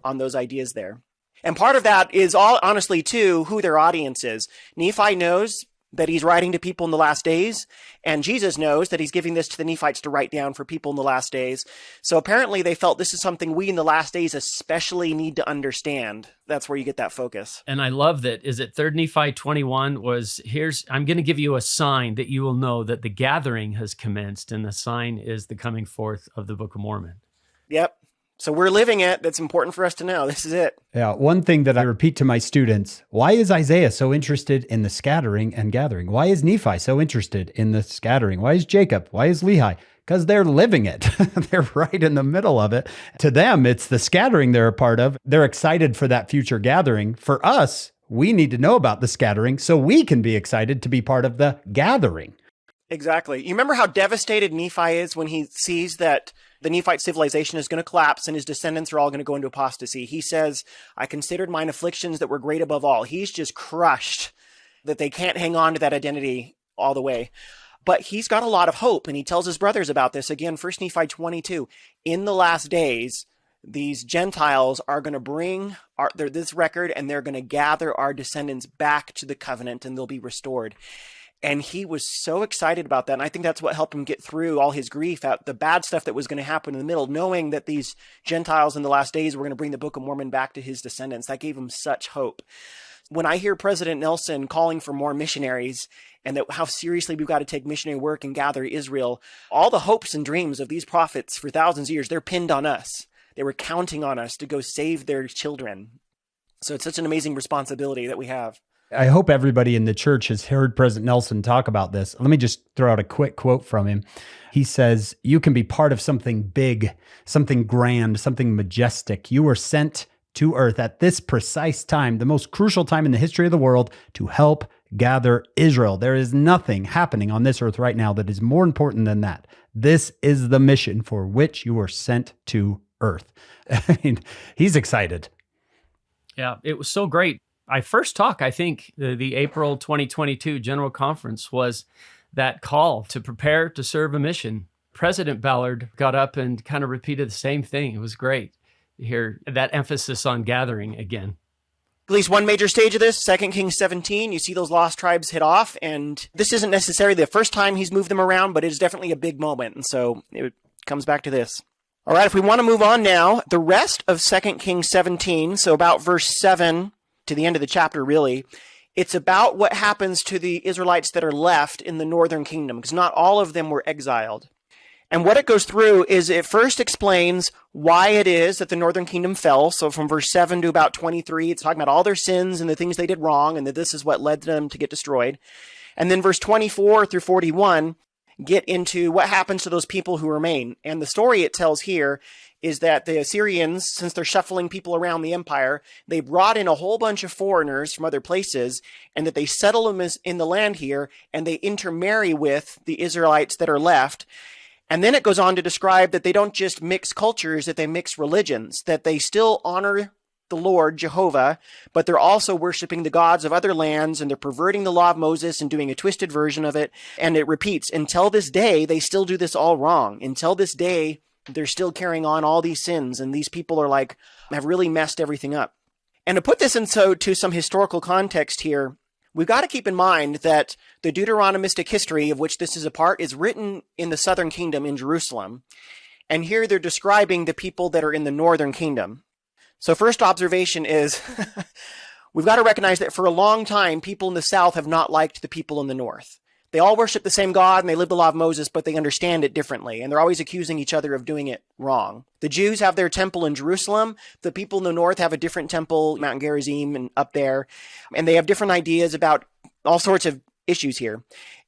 on those ideas there. And part of that is all honestly too who their audience is. Nephi knows that he's writing to people in the last days, and Jesus knows that he's giving this to the Nephites to write down for people in the last days. So apparently they felt this is something we in the last days especially need to understand. That's where you get that focus. And I love that. Is it 3 Nephi 21 was, I'm going to give you a sign that you will know that the gathering has commenced, and the sign is the coming forth of the Book of Mormon. Yep. So we're living it. That's important for us to know. This is it. Yeah. One thing that I repeat to my students, why is Isaiah so interested in the scattering and gathering? Why is Nephi so interested in the scattering? Why is Jacob? Why is Lehi? Because they're living it. They're right in the middle of it. To them, it's the scattering they're a part of. They're excited for that future gathering. For us, we need to know about the scattering so we can be excited to be part of the gathering. Exactly. You remember how devastated Nephi is when he sees that the Nephite civilization is going to collapse and his descendants are all going to go into apostasy. He says, I considered mine afflictions that were great above all. He's just crushed that they can't hang on to that identity all the way. But he's got a lot of hope, and he tells his brothers about this. Again, 1 Nephi 22. In the last days, these Gentiles are going to bring this record, and they're going to gather our descendants back to the covenant, and they'll be restored. And he was so excited about that. And I think that's what helped him get through all his grief at the bad stuff that was going to happen in the middle, knowing that these Gentiles in the last days were going to bring the Book of Mormon back to his descendants. That gave him such hope. When I hear President Nelson calling for more missionaries and that how seriously we've got to take missionary work and gather Israel, all the hopes and dreams of these prophets for thousands of years, they're pinned on us. They were counting on us to go save their children. So it's such an amazing responsibility that we have. I hope everybody in the church has heard President Nelson talk about this. Let me just throw out a quick quote from him. He says, you can be part of something big, something grand, something majestic. You were sent to earth at this precise time, the most crucial time in the history of the world, to help gather Israel. There is nothing happening on this earth right now that is more important than that. This is the mission for which you were sent to earth. I mean, he's excited. Yeah, it was so great. I first talk, I think, the April 2022 General Conference was that call to prepare to serve a mission. President Ballard got up and kind of repeated the same thing. It was great to hear that emphasis on gathering again. At least one major stage of this, 2 Kings 17, you see those lost tribes hit off, and this isn't necessarily the first time he's moved them around, but it is definitely a big moment, and so it comes back to this. All right, if we want to move on now, the rest of 2 Kings 17, so about verse 7 to the end of the chapter, really, it's about what happens to the Israelites that are left in the northern kingdom, because not all of them were exiled. And what it goes through is it first explains why it is that the northern kingdom fell. So from verse 7 to about 23, it's talking about all their sins and the things they did wrong, and that this is what led them to get destroyed. And then verse 24 through 41 get into what happens to those people who remain. And the story it tells here is that the Assyrians, since they're shuffling people around the empire, they brought in a whole bunch of foreigners from other places, and that they settle them in the land here, and they intermarry with the Israelites that are left. And then it goes on to describe that they don't just mix cultures, that they mix religions, that they still honor the Lord, Jehovah, but they're also worshiping the gods of other lands, and they're perverting the law of Moses and doing a twisted version of it. And it repeats, until this day, they still do this all wrong. Until this day, they're still carrying on all these sins, and these people are have really messed everything up. And to put this into some historical context here, we've got to keep in mind that the Deuteronomistic History, of which this is a part, is written in the southern kingdom in Jerusalem. And here they're describing the people that are in the northern kingdom. So first observation is we've got to recognize that for a long time, people in the south have not liked the people in the north. They all worship the same God and they live the law of Moses, but they understand it differently. And they're always accusing each other of doing it wrong. The Jews have their temple in Jerusalem. The people in the north have a different temple, Mount Gerizim and up there. And they have different ideas about all sorts of issues here.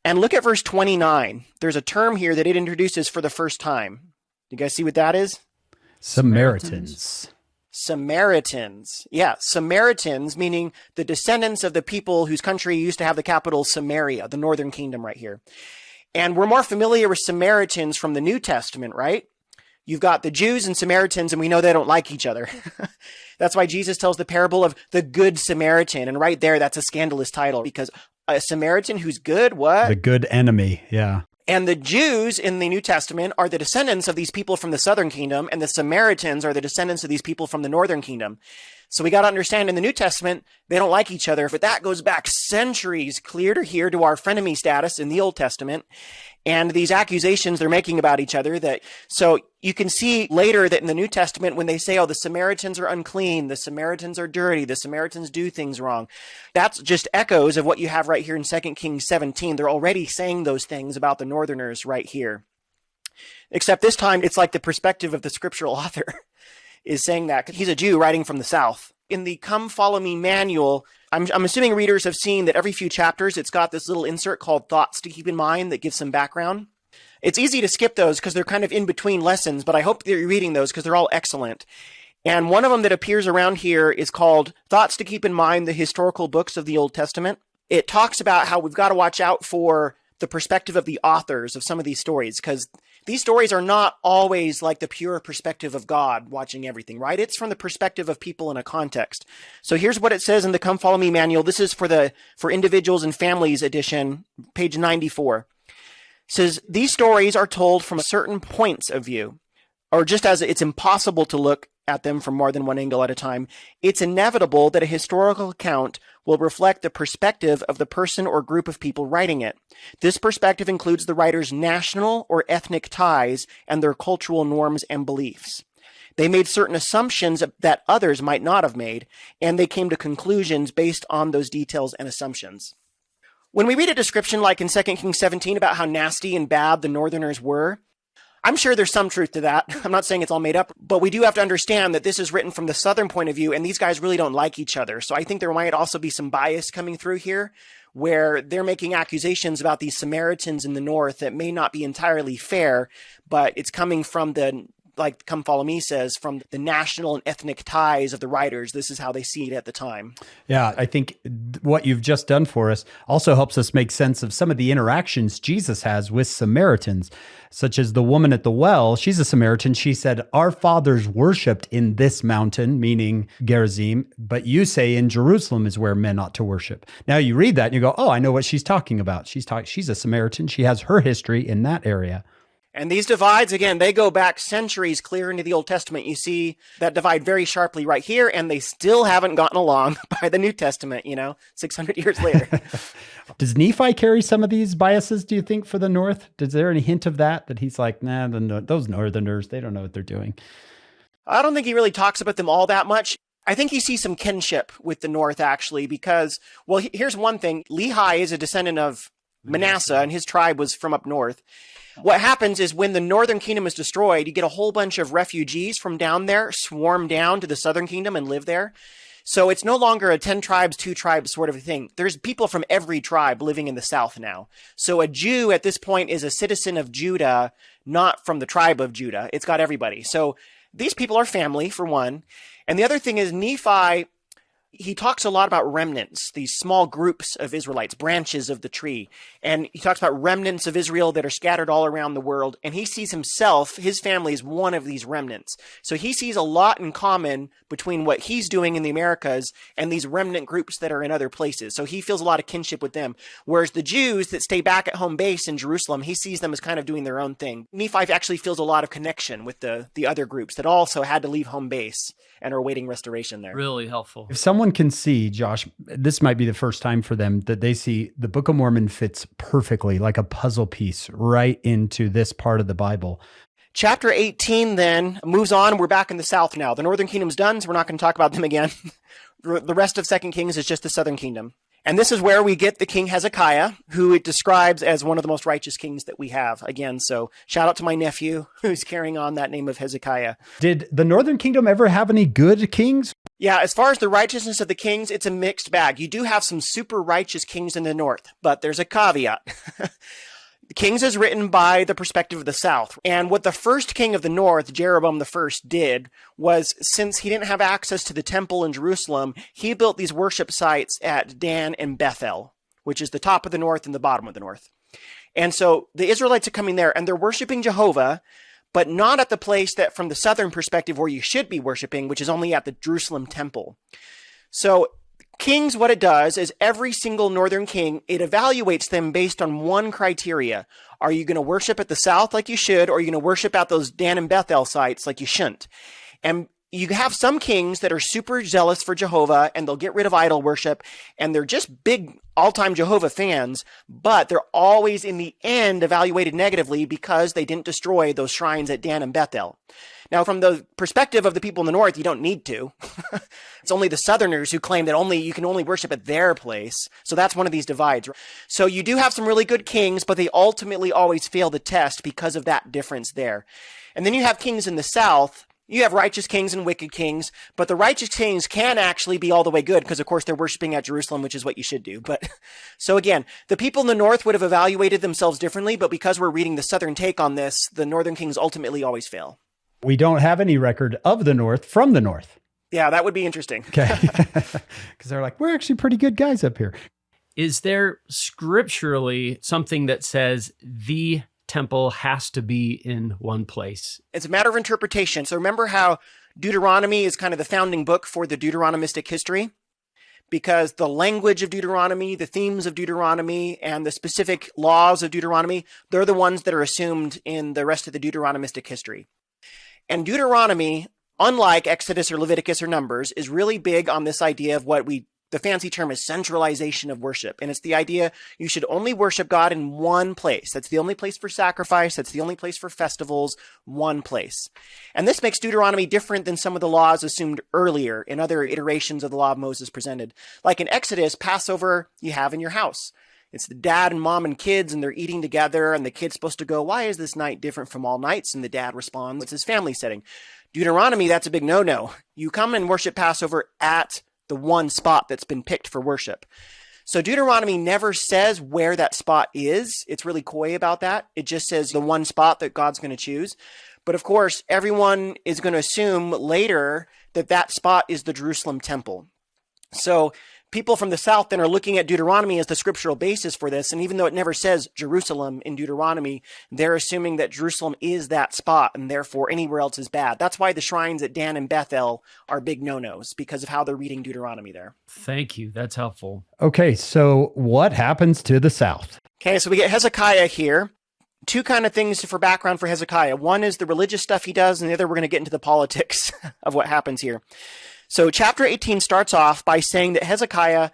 And look at verse 29. There's a term here that it introduces for the first time. You guys see what that is? Samaritans. Yeah, Samaritans, meaning the descendants of the people whose country used to have the capital Samaria, the northern kingdom right here. And we're more familiar with Samaritans from the New Testament, right? You've got the Jews and Samaritans, and we know they don't like each other. That's why Jesus tells the parable of the Good Samaritan. And right there, that's a scandalous title, because a Samaritan who's good, what? The good enemy, yeah. And the Jews in the New Testament are the descendants of these people from the southern kingdom, and the Samaritans are the descendants of these people from the northern kingdom. So we got to understand in the New Testament, they don't like each other, but that goes back centuries clear to here to our frenemy status in the Old Testament. And these accusations they're making about each other so you can see later that in the New Testament, when they say, oh, the Samaritans are unclean, the Samaritans are dirty, the Samaritans do things wrong, that's just echoes of what you have right here in 2 Kings 17. They're already saying those things about the northerners right here. Except this time, it's like the perspective of the scriptural author is saying that. He's a Jew writing from the south. In the Come Follow Me manual, I'm assuming readers have seen that every few chapters, it's got this little insert called Thoughts to Keep in Mind that gives some background. It's easy to skip those because they're kind of in between lessons, but I hope that you're reading those because they're all excellent. And one of them that appears around here is called Thoughts to Keep in Mind, the Historical Books of the Old Testament. It talks about how we've got to watch out for the perspective of the authors of some of these stories, because these stories are not always like the pure perspective of God watching everything, right? It's from the perspective of people in a context. So here's what it says in the Come Follow Me manual. This is for individuals and families edition, page 94. It says, these stories are told from certain points of view, or just as it's impossible to look at them from more than one angle at a time, it's inevitable that a historical account will reflect the perspective of the person or group of people writing it. This perspective includes the writer's national or ethnic ties and their cultural norms and beliefs. They made certain assumptions that others might not have made, and they came to conclusions based on those details and assumptions. When we read a description like in 2 Kings 17 about how nasty and bad the northerners were, I'm sure there's some truth to that. I'm not saying it's all made up, but we do have to understand that this is written from the southern point of view, and these guys really don't like each other. So I think there might also be some bias coming through here, where they're making accusations about these Samaritans in the north that may not be entirely fair, but it's coming from the, like Come Follow Me says, from the national and ethnic ties of the writers. This is how they see it at the time. Yeah, I think what you've just done for us also helps us make sense of some of the interactions Jesus has with Samaritans, such as the woman at the well. She's a Samaritan. She said, our fathers worshiped in this mountain, meaning Gerizim, but you say in Jerusalem is where men ought to worship. Now you read that and you go, oh, I know what she's talking about. She's a Samaritan. She has her history in that area. And these divides, again, they go back centuries clear into the Old Testament. You see that divide very sharply right here, and they still haven't gotten along by the New Testament, 600 years later. Does Nephi carry some of these biases, do you think, for the North? Is there any hint of that he's like, nah, those Northerners, they don't know what they're doing? I don't think he really talks about them all that much. I think you see some kinship with the North, actually, because, well, here's one thing. Lehi is a descendant of Manasseh, and his tribe was from up north. What happens is when the northern kingdom is destroyed, you get a whole bunch of refugees from down there swarm down to the southern kingdom and live there. So it's no longer a 10 tribes, 2 tribes sort of a thing. There's people from every tribe living in the south now. So a Jew at this point is a citizen of Judah, not from the tribe of Judah. It's got everybody. So these people are family, for one. And the other thing is Nephi, he talks a lot about remnants, these small groups of Israelites, branches of the tree. And he talks about remnants of Israel that are scattered all around the world. And he sees himself, his family, as one of these remnants. So he sees a lot in common between what he's doing in the Americas and these remnant groups that are in other places. So he feels a lot of kinship with them. Whereas the Jews that stay back at home base in Jerusalem, he sees them as kind of doing their own thing. Nephi actually feels a lot of connection with the other groups that also had to leave home base and are awaiting restoration there. Really helpful. If someone can see, Josh, this might be the first time for them that they see the Book of Mormon fits perfectly like a puzzle piece right into this part of the Bible. Chapter 18 then moves on. We're back in the south now. The northern kingdom's done, so we're not going to talk about them again. The rest of 2 Kings is just the southern kingdom. And this is where we get the king Hezekiah, who it describes as one of the most righteous kings that we have. Again, so shout out to my nephew who's carrying on that name of Hezekiah. Did the northern kingdom ever have any good kings? Yeah, as far as the righteousness of the kings, it's a mixed bag. You do have some super righteous kings in the north, but there's a caveat. Kings is written by the perspective of the south. And what the first king of the north, Jeroboam I, did was, since he didn't have access to the temple in Jerusalem, he built these worship sites at Dan and Bethel, which is the top of the north and the bottom of the north. And so the Israelites are coming there and they're worshiping Jehovah, but not at the place that from the southern perspective where you should be worshiping, which is only at the Jerusalem temple. So Kings, what it does is every single northern king, it evaluates them based on one criteria. Are you going to worship at the south like you should, or are you going to worship at those Dan and Bethel sites like you shouldn't? And you have some kings that are super zealous for Jehovah and they'll get rid of idol worship and they're just big all-time Jehovah fans, but they're always in the end evaluated negatively because they didn't destroy those shrines at Dan and Bethel. Now, from the perspective of the people in the north, you don't need to. It's only the southerners who claim that you can only worship at their place. So that's one of these divides. So you do have some really good kings, but they ultimately always fail the test because of that difference there. And then you have kings in the south. You have righteous kings and wicked kings, but the righteous kings can actually be all the way good because, of course, they're worshiping at Jerusalem, which is what you should do. But so again, the people in the north would have evaluated themselves differently, but because we're reading the southern take on this, the northern kings ultimately always fail. We don't have any record of the north from the north. Yeah, that would be interesting. Okay. Because they're like, we're actually pretty good guys up here. Is there scripturally something that says the temple has to be in one place? It's a matter of interpretation. So remember how Deuteronomy is kind of the founding book for the Deuteronomistic history? Because the language of Deuteronomy, the themes of Deuteronomy, and the specific laws of Deuteronomy, they're the ones that are assumed in the rest of the Deuteronomistic history. And Deuteronomy, unlike Exodus or Leviticus or Numbers, is really big on this idea of the fancy term is centralization of worship. And it's the idea you should only worship God in one place. That's the only place for sacrifice. That's the only place for festivals, one place. And this makes Deuteronomy different than some of the laws assumed earlier in other iterations of the law of Moses presented. Like in Exodus, Passover you have in your house. It's the dad and mom and kids, and they're eating together, and the kid's supposed to go, why is this night different from all nights? And the dad responds, it's his family setting. Deuteronomy, that's a big no-no. You come and worship Passover at the one spot that's been picked for worship. So Deuteronomy never says where that spot is. It's really coy about that. It just says the one spot that God's going to choose. But of course, everyone is going to assume later that that spot is the Jerusalem temple. So people from the south then are looking at Deuteronomy as the scriptural basis for this. And even though it never says Jerusalem in Deuteronomy, they're assuming that Jerusalem is that spot and therefore anywhere else is bad. That's why the shrines at Dan and Bethel are big no-nos, because of how they're reading Deuteronomy there. Thank you. That's helpful. Okay, so what happens to the south? Okay, so we get Hezekiah here. Two kind of things for background for Hezekiah. One is the religious stuff he does, and the other we're going to get into the politics of what happens here. So chapter 18 starts off by saying that Hezekiah,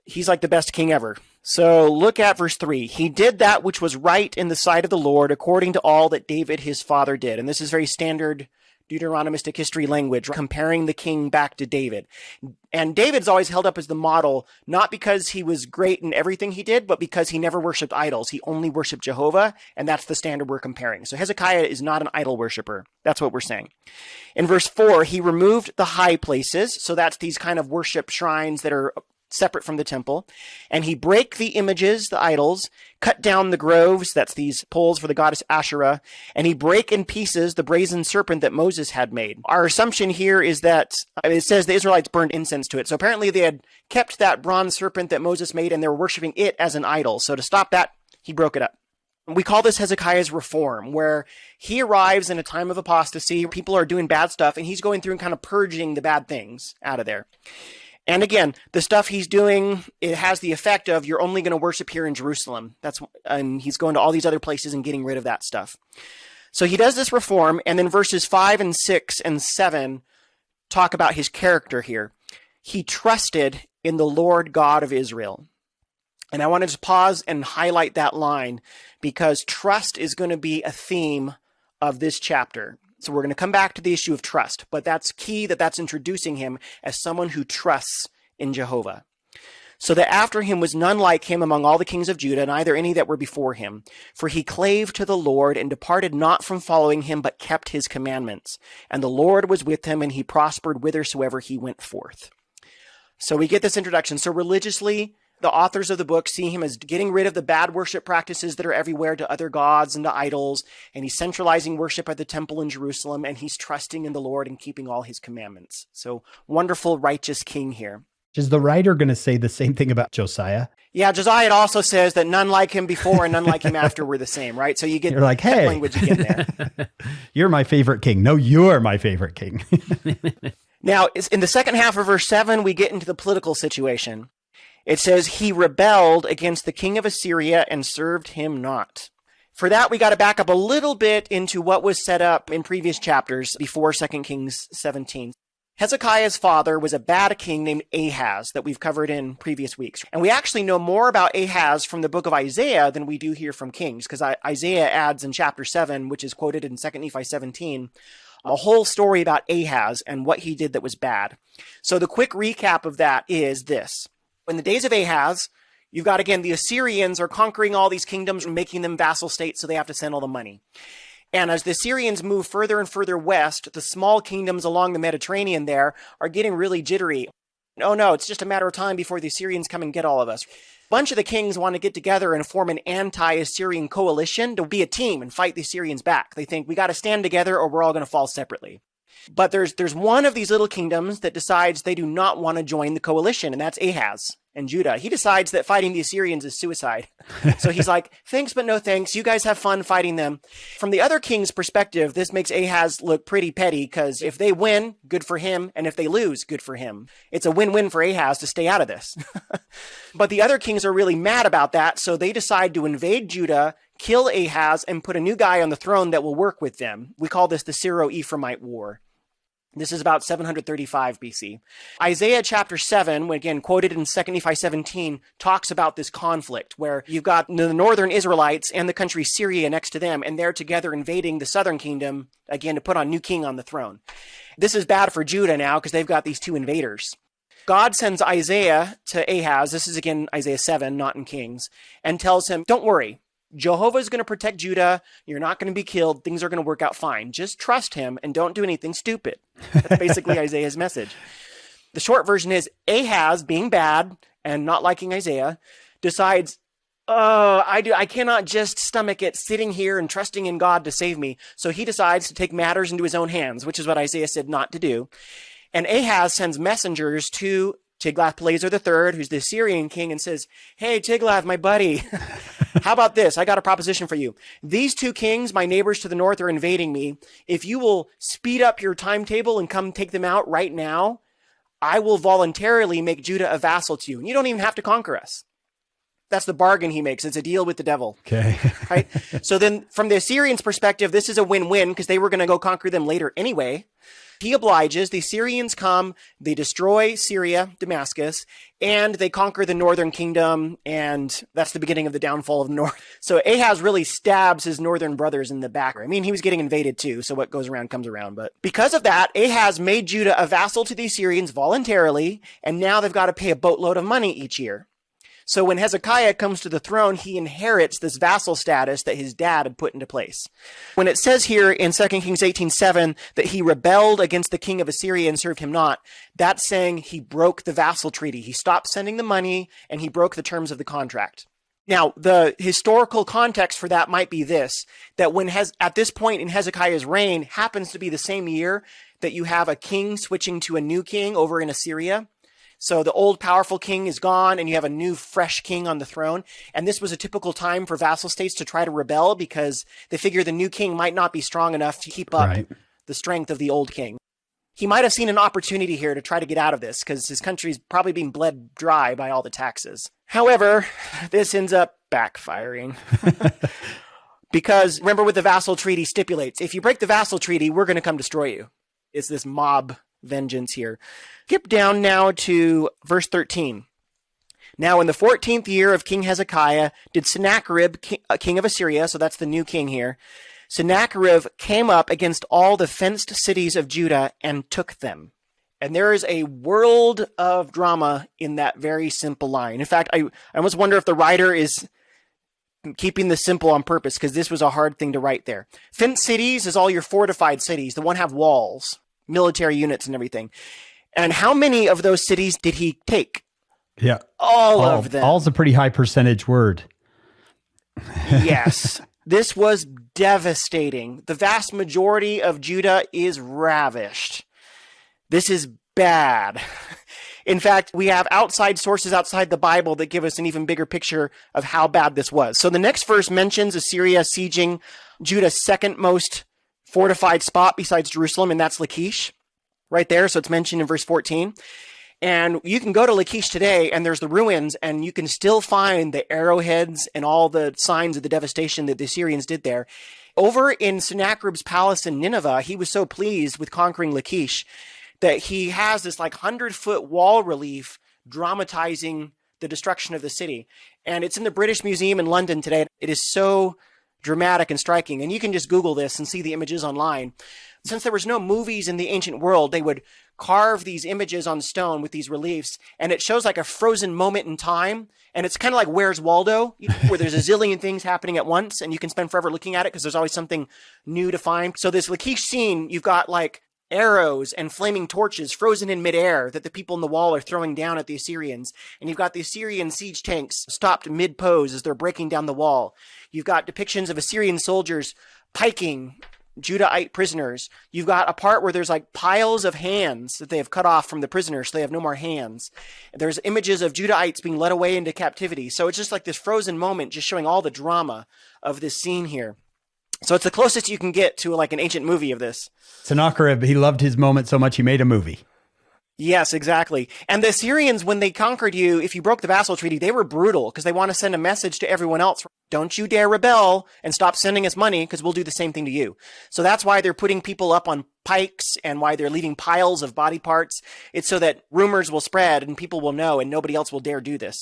he's like the best king ever. So look at verse 3. He did that which was right in the sight of the Lord, according to all that David his father did. And this is very standard Deuteronomistic history language, comparing the king back to David. And David's always held up as the model, not because he was great in everything he did, but because he never worshipped idols. He only worshipped Jehovah, and that's the standard we're comparing. So Hezekiah is not an idol worshiper. That's what we're saying. In verse 4, he removed the high places. So that's these kind of worship shrines that are separate from the temple. And he brake the images, the idols, cut down the groves, that's these poles for the goddess Asherah, and he brake in pieces the brazen serpent that Moses had made. Our assumption here is that it says the Israelites burned incense to it. So apparently they had kept that bronze serpent that Moses made and they were worshiping it as an idol. So to stop that, he broke it up. We call this Hezekiah's reform, where he arrives in a time of apostasy. People are doing bad stuff and he's going through and kind of purging the bad things out of there. And again, the stuff he's doing, it has the effect of you're only going to worship here in Jerusalem. And he's going to all these other places and getting rid of that stuff. So he does this reform, and then verses 5 and 6 and 7 talk about his character here. He trusted in the Lord God of Israel. And I wanted to pause and highlight that line because trust is going to be a theme of this chapter. So we're going to come back to the issue of trust, but that's key that's introducing him as someone who trusts in Jehovah. So that after him was none like him among all the kings of Judah, neither any that were before him. For he clave to the Lord and departed not from following him, but kept his commandments. And the Lord was with him, and he prospered whithersoever he went forth. So we get this introduction. So religiously, the authors of the book see him as getting rid of the bad worship practices that are everywhere to other gods and to idols, and he's centralizing worship at the temple in Jerusalem, and he's trusting in the Lord and keeping all his commandments. So wonderful, righteous king here. Is the writer going to say the same thing about Josiah? Yeah, Josiah also says that none like him before and none like him after were the same, right? So you get You're like, hey, language again there. You're my favorite king. No, you're my favorite king. Now, in the second half of verse 7, we get into the political situation. It says, he rebelled against the king of Assyria and served him not. For that, we got to back up a little bit into what was set up in previous chapters before 2 Kings 17. Hezekiah's father was a bad king named Ahaz that we've covered in previous weeks. And we actually know more about Ahaz from the book of Isaiah than we do here from Kings, because Isaiah adds in chapter 7, which is quoted in 2 Nephi 17, a whole story about Ahaz and what he did that was bad. So the quick recap of that is this. In the days of Ahaz, you've got, again, the Assyrians are conquering all these kingdoms and making them vassal states, so they have to send all the money. And as the Assyrians move further and further west, the small kingdoms along the Mediterranean there are getting really jittery. Oh no, it's just a matter of time before the Assyrians come and get all of us. A bunch of the kings want to get together and form an anti-Assyrian coalition to be a team and fight the Assyrians back. They think we got to stand together or we're all going to fall separately. But there's one of these little kingdoms that decides they do not want to join the coalition, and that's Ahaz and Judah. He decides that fighting the Assyrians is suicide. So he's like, thanks, but no thanks. You guys have fun fighting them. From the other king's perspective, this makes Ahaz look pretty petty, because if they win, good for him. And if they lose, good for him. It's a win-win for Ahaz to stay out of this. But the other kings are really mad about that. So they decide to invade Judah, kill Ahaz, and put a new guy on the throne that will work with them. We call this the Syro-Ephraimite War. This is about 735 BC. Isaiah chapter 7, again quoted in 2 Nephi 17, talks about this conflict where you've got the northern Israelites and the country Syria next to them, and they're together invading the southern kingdom, again, to put a new king on the throne. This is bad for Judah now because they've got these two invaders. God sends Isaiah to Ahaz, this is again Isaiah 7, not in Kings, and tells him, don't worry. Jehovah is going to protect Judah. You're not going to be killed. Things are going to work out fine. Just trust him and don't do anything stupid. That's basically Isaiah's message. The short version is Ahaz, being bad and not liking Isaiah, decides, I cannot just stomach it sitting here and trusting in God to save me. So he decides to take matters into his own hands, which is what Isaiah said not to do. And Ahaz sends messengers to Tiglath-Pileser III, who's the Assyrian king, and says, hey, Tiglath, my buddy, how about this? I got a proposition for you. These two kings, my neighbors to the north, are invading me. If you will speed up your timetable and come take them out right now, I will voluntarily make Judah a vassal to you. And you don't even have to conquer us. That's the bargain he makes. It's a deal with the devil. Okay. Right? So then from the Assyrians' perspective, this is a win-win because they were going to go conquer them later anyway. He obliges. The Assyrians come, they destroy Syria, Damascus, and they conquer the northern kingdom, and that's the beginning of the downfall of the north. So Ahaz really stabs his northern brothers in the back. I mean, he was getting invaded too, so what goes around comes around. But because of that, Ahaz made Judah a vassal to the Assyrians voluntarily, and now they've got to pay a boatload of money each year. So when Hezekiah comes to the throne, he inherits this vassal status that his dad had put into place. When it says here in 2 Kings 18:7 that he rebelled against the king of Assyria and served him not, that's saying he broke the vassal treaty. He stopped sending the money and he broke the terms of the contract. Now, the historical context for that might be this, that when at this point in Hezekiah's reign happens to be the same year that you have a king switching to a new king over in Assyria. So the old powerful king is gone and you have a new fresh king on the throne. And this was a typical time for vassal states to try to rebel because they figure the new king might not be strong enough to keep up the strength of the old king. He might have seen an opportunity here to try to get out of this because his country's probably being bled dry by all the taxes. However, this ends up backfiring. Because remember what the vassal treaty stipulates. If you break the vassal treaty, we're going to come destroy you. It's this mob vengeance here. Skip down now to verse 13. Now in the 14th year of King Hezekiah did Sennacherib, king of Assyria, so that's the new king here, Sennacherib came up against all the fenced cities of Judah and took them. And there is a world of drama in that very simple line. In fact, I almost wonder if the writer is keeping this simple on purpose because this was a hard thing to write there. Fenced cities is all your fortified cities, the one have walls, military units and everything. And how many of those cities did he take? Yeah. All of them. All's a pretty high percentage word. Yes. This was devastating. The vast majority of Judah is ravished. This is bad. In fact, we have outside sources outside the Bible that give us an even bigger picture of how bad this was. So the next verse mentions Assyria sieging Judah's second most fortified spot besides Jerusalem, and that's Lachish. Right there, so it's mentioned in verse 14. And you can go to Lachish today, and there's the ruins, and you can still find the arrowheads and all the signs of the devastation that the Assyrians did there. Over in Sennacherib's palace in Nineveh, he was so pleased with conquering Lachish that he has this like 100-foot wall relief dramatizing the destruction of the city. And it's in the British Museum in London today. It is so dramatic and striking. And you can just Google this and see the images online. Since there was no movies in the ancient world, they would carve these images on stone with these reliefs, and it shows like a frozen moment in time. And it's kind of like Where's Waldo, where there's a zillion things happening at once, and you can spend forever looking at it because there's always something new to find. So this Lachish scene, you've got like arrows and flaming torches frozen in midair that the people in the wall are throwing down at the Assyrians. And you've got the Assyrian siege tanks stopped mid-pose as they're breaking down the wall. You've got depictions of Assyrian soldiers piking Judahite prisoners. You've got a part where there's like piles of hands that they have cut off from the prisoners, so they have no more hands. There's images of Judahites being led away into captivity. So it's just like this frozen moment, just showing all the drama of this scene here. So it's the closest you can get to like an ancient movie of this. Sennacherib, he loved his moment so much he made a movie. Yes, exactly. And the Assyrians, when they conquered you, if you broke the vassal treaty, they were brutal because they want to send a message to everyone else. Don't you dare rebel and stop sending us money because we'll do the same thing to you. So that's why they're putting people up on pikes and why they're leaving piles of body parts. It's so that rumors will spread and people will know and nobody else will dare do this.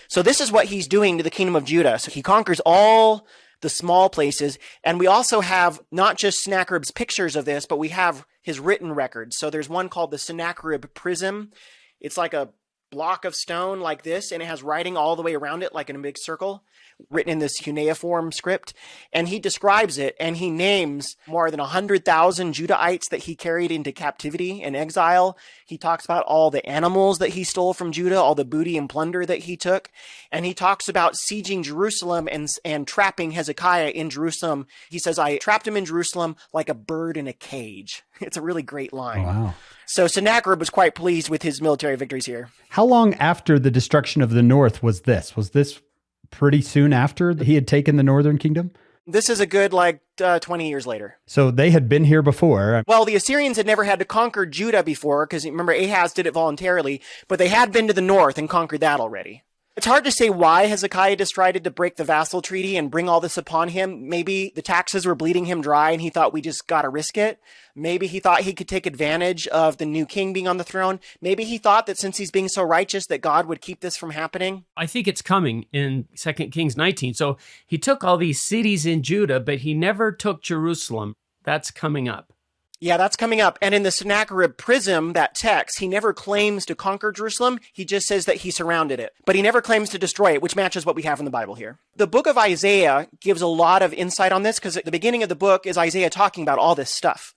So this is what he's doing to the kingdom of Judah. So he conquers all the small places. And we also have not just Sennacherib's pictures of this, but we have his written records. So there's one called the Sennacherib Prism. It's like a block of stone like this, and it has writing all the way around it, like in a big circle, written in this cuneiform script. And he describes it, and he names more than 100,000 Judahites that he carried into captivity and exile. He talks about all the animals that he stole from Judah, all the booty and plunder that he took. And he talks about sieging Jerusalem and trapping Hezekiah in Jerusalem. He says, I trapped him in Jerusalem like a bird in a cage. It's a really great line. Oh, wow. So Sennacherib was quite pleased with his military victories here. How long after the destruction of the north was this? Was this pretty soon after he had taken the northern kingdom? This is a good 20 years later. So they had been here before. Well, the Assyrians had never had to conquer Judah before because remember Ahaz did it voluntarily, but they had been to the north and conquered that already. It's hard to say why Hezekiah decided to break the vassal treaty and bring all this upon him. Maybe the taxes were bleeding him dry and he thought we just got to risk it. Maybe he thought he could take advantage of the new king being on the throne. Maybe he thought that since he's being so righteous that God would keep this from happening. I think it's coming in 2 Kings 19. So he took all these cities in Judah, but he never took Jerusalem. That's coming up. Yeah, that's coming up. And in the Sennacherib Prism, that text, he never claims to conquer Jerusalem. He just says that he surrounded it. But he never claims to destroy it, which matches what we have in the Bible here. The book of Isaiah gives a lot of insight on this because at the beginning of the book is Isaiah talking about all this stuff.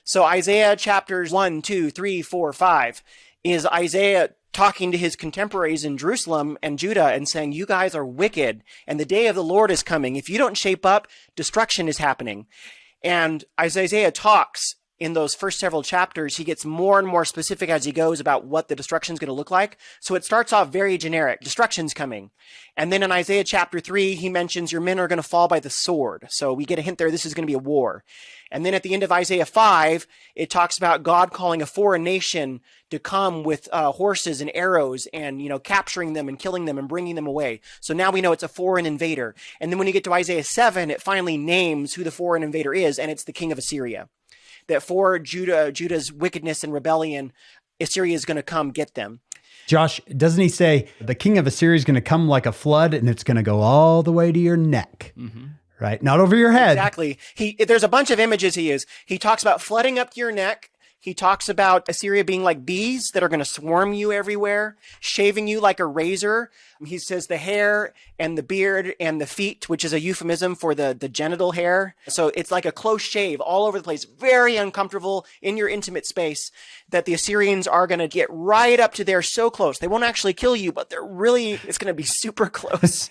So Isaiah chapters 1, 2, 3, 4, 5 is Isaiah talking to his contemporaries in Jerusalem and Judah and saying, you guys are wicked and the day of the Lord is coming. If you don't shape up, destruction is happening. And as Isaiah talks in those first several chapters, he gets more and more specific as he goes about what the destruction is going to look like. So it starts off very generic. Destruction's coming. And then in Isaiah chapter 3, he mentions your men are going to fall by the sword. So we get a hint there, this is going to be a war. And then at the end of Isaiah 5, it talks about God calling a foreign nation to come with horses and arrows and, capturing them and killing them and bringing them away. So now we know it's a foreign invader. And then when you get to Isaiah 7, it finally names who the foreign invader is, and it's the king of Assyria. That for Judah's wickedness and rebellion, Assyria is going to come get them. Josh, doesn't he say the king of Assyria is going to come like a flood and it's going to go all the way to your neck? Mm-hmm. Right? Not over your head. Exactly. There's a bunch of images he uses. He talks about flooding up to your neck. He talks about Assyria being like bees that are going to swarm you everywhere, shaving you like a razor. He says the hair and the beard and the feet, which is a euphemism for the genital hair. So it's like a close shave all over the place, very uncomfortable in your intimate space that the Assyrians are going to get right up to there so close. They won't actually kill you, but it's going to be super close.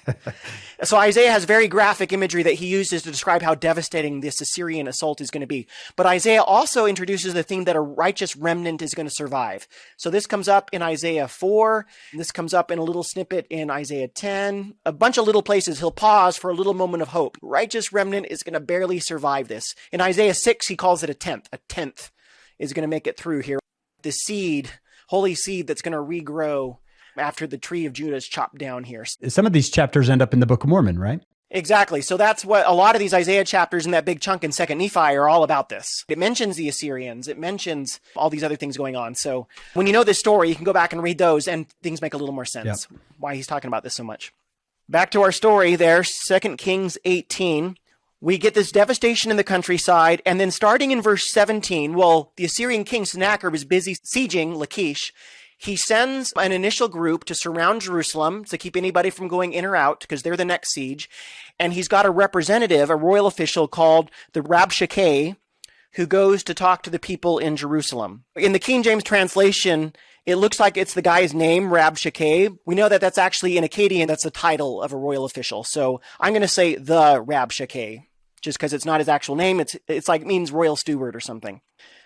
So Isaiah has very graphic imagery that he uses to describe how devastating this Assyrian assault is going to be. But Isaiah also introduces the theme that a righteous remnant is going to survive. So this comes up in Isaiah 4. This comes up in a little snippet in Isaiah 10. A bunch of little places he'll pause for a little moment of hope. Righteous remnant is going to barely survive this. In Isaiah 6, he calls it a tenth. A tenth is going to make it through here. The seed holy seed that's going to regrow after the tree of Judah is chopped down here. Some of these chapters end up in the Book of Mormon, right? Exactly. So that's what a lot of these Isaiah chapters in that big chunk in 2nd Nephi are all about this. It mentions the Assyrians. It mentions all these other things going on. So when you know this story, you can go back and read those and things make a little more sense why he's talking about this so much. Back to our story there, 2 Kings 18. We get this devastation in the countryside, and then starting in verse 17, well, the Assyrian king Sennacherib is busy sieging Lachish. He sends an initial group to surround Jerusalem to keep anybody from going in or out because they're the next siege. And he's got a representative, a royal official called the Rabshakeh, who goes to talk to the people in Jerusalem. In the King James translation, it looks like it's the guy's name, Rabshakeh. We know that that's actually in Akkadian, that's the title of a royal official. So I'm going to say the Rabshakeh, just because it's not his actual name. It's like it means royal steward or something.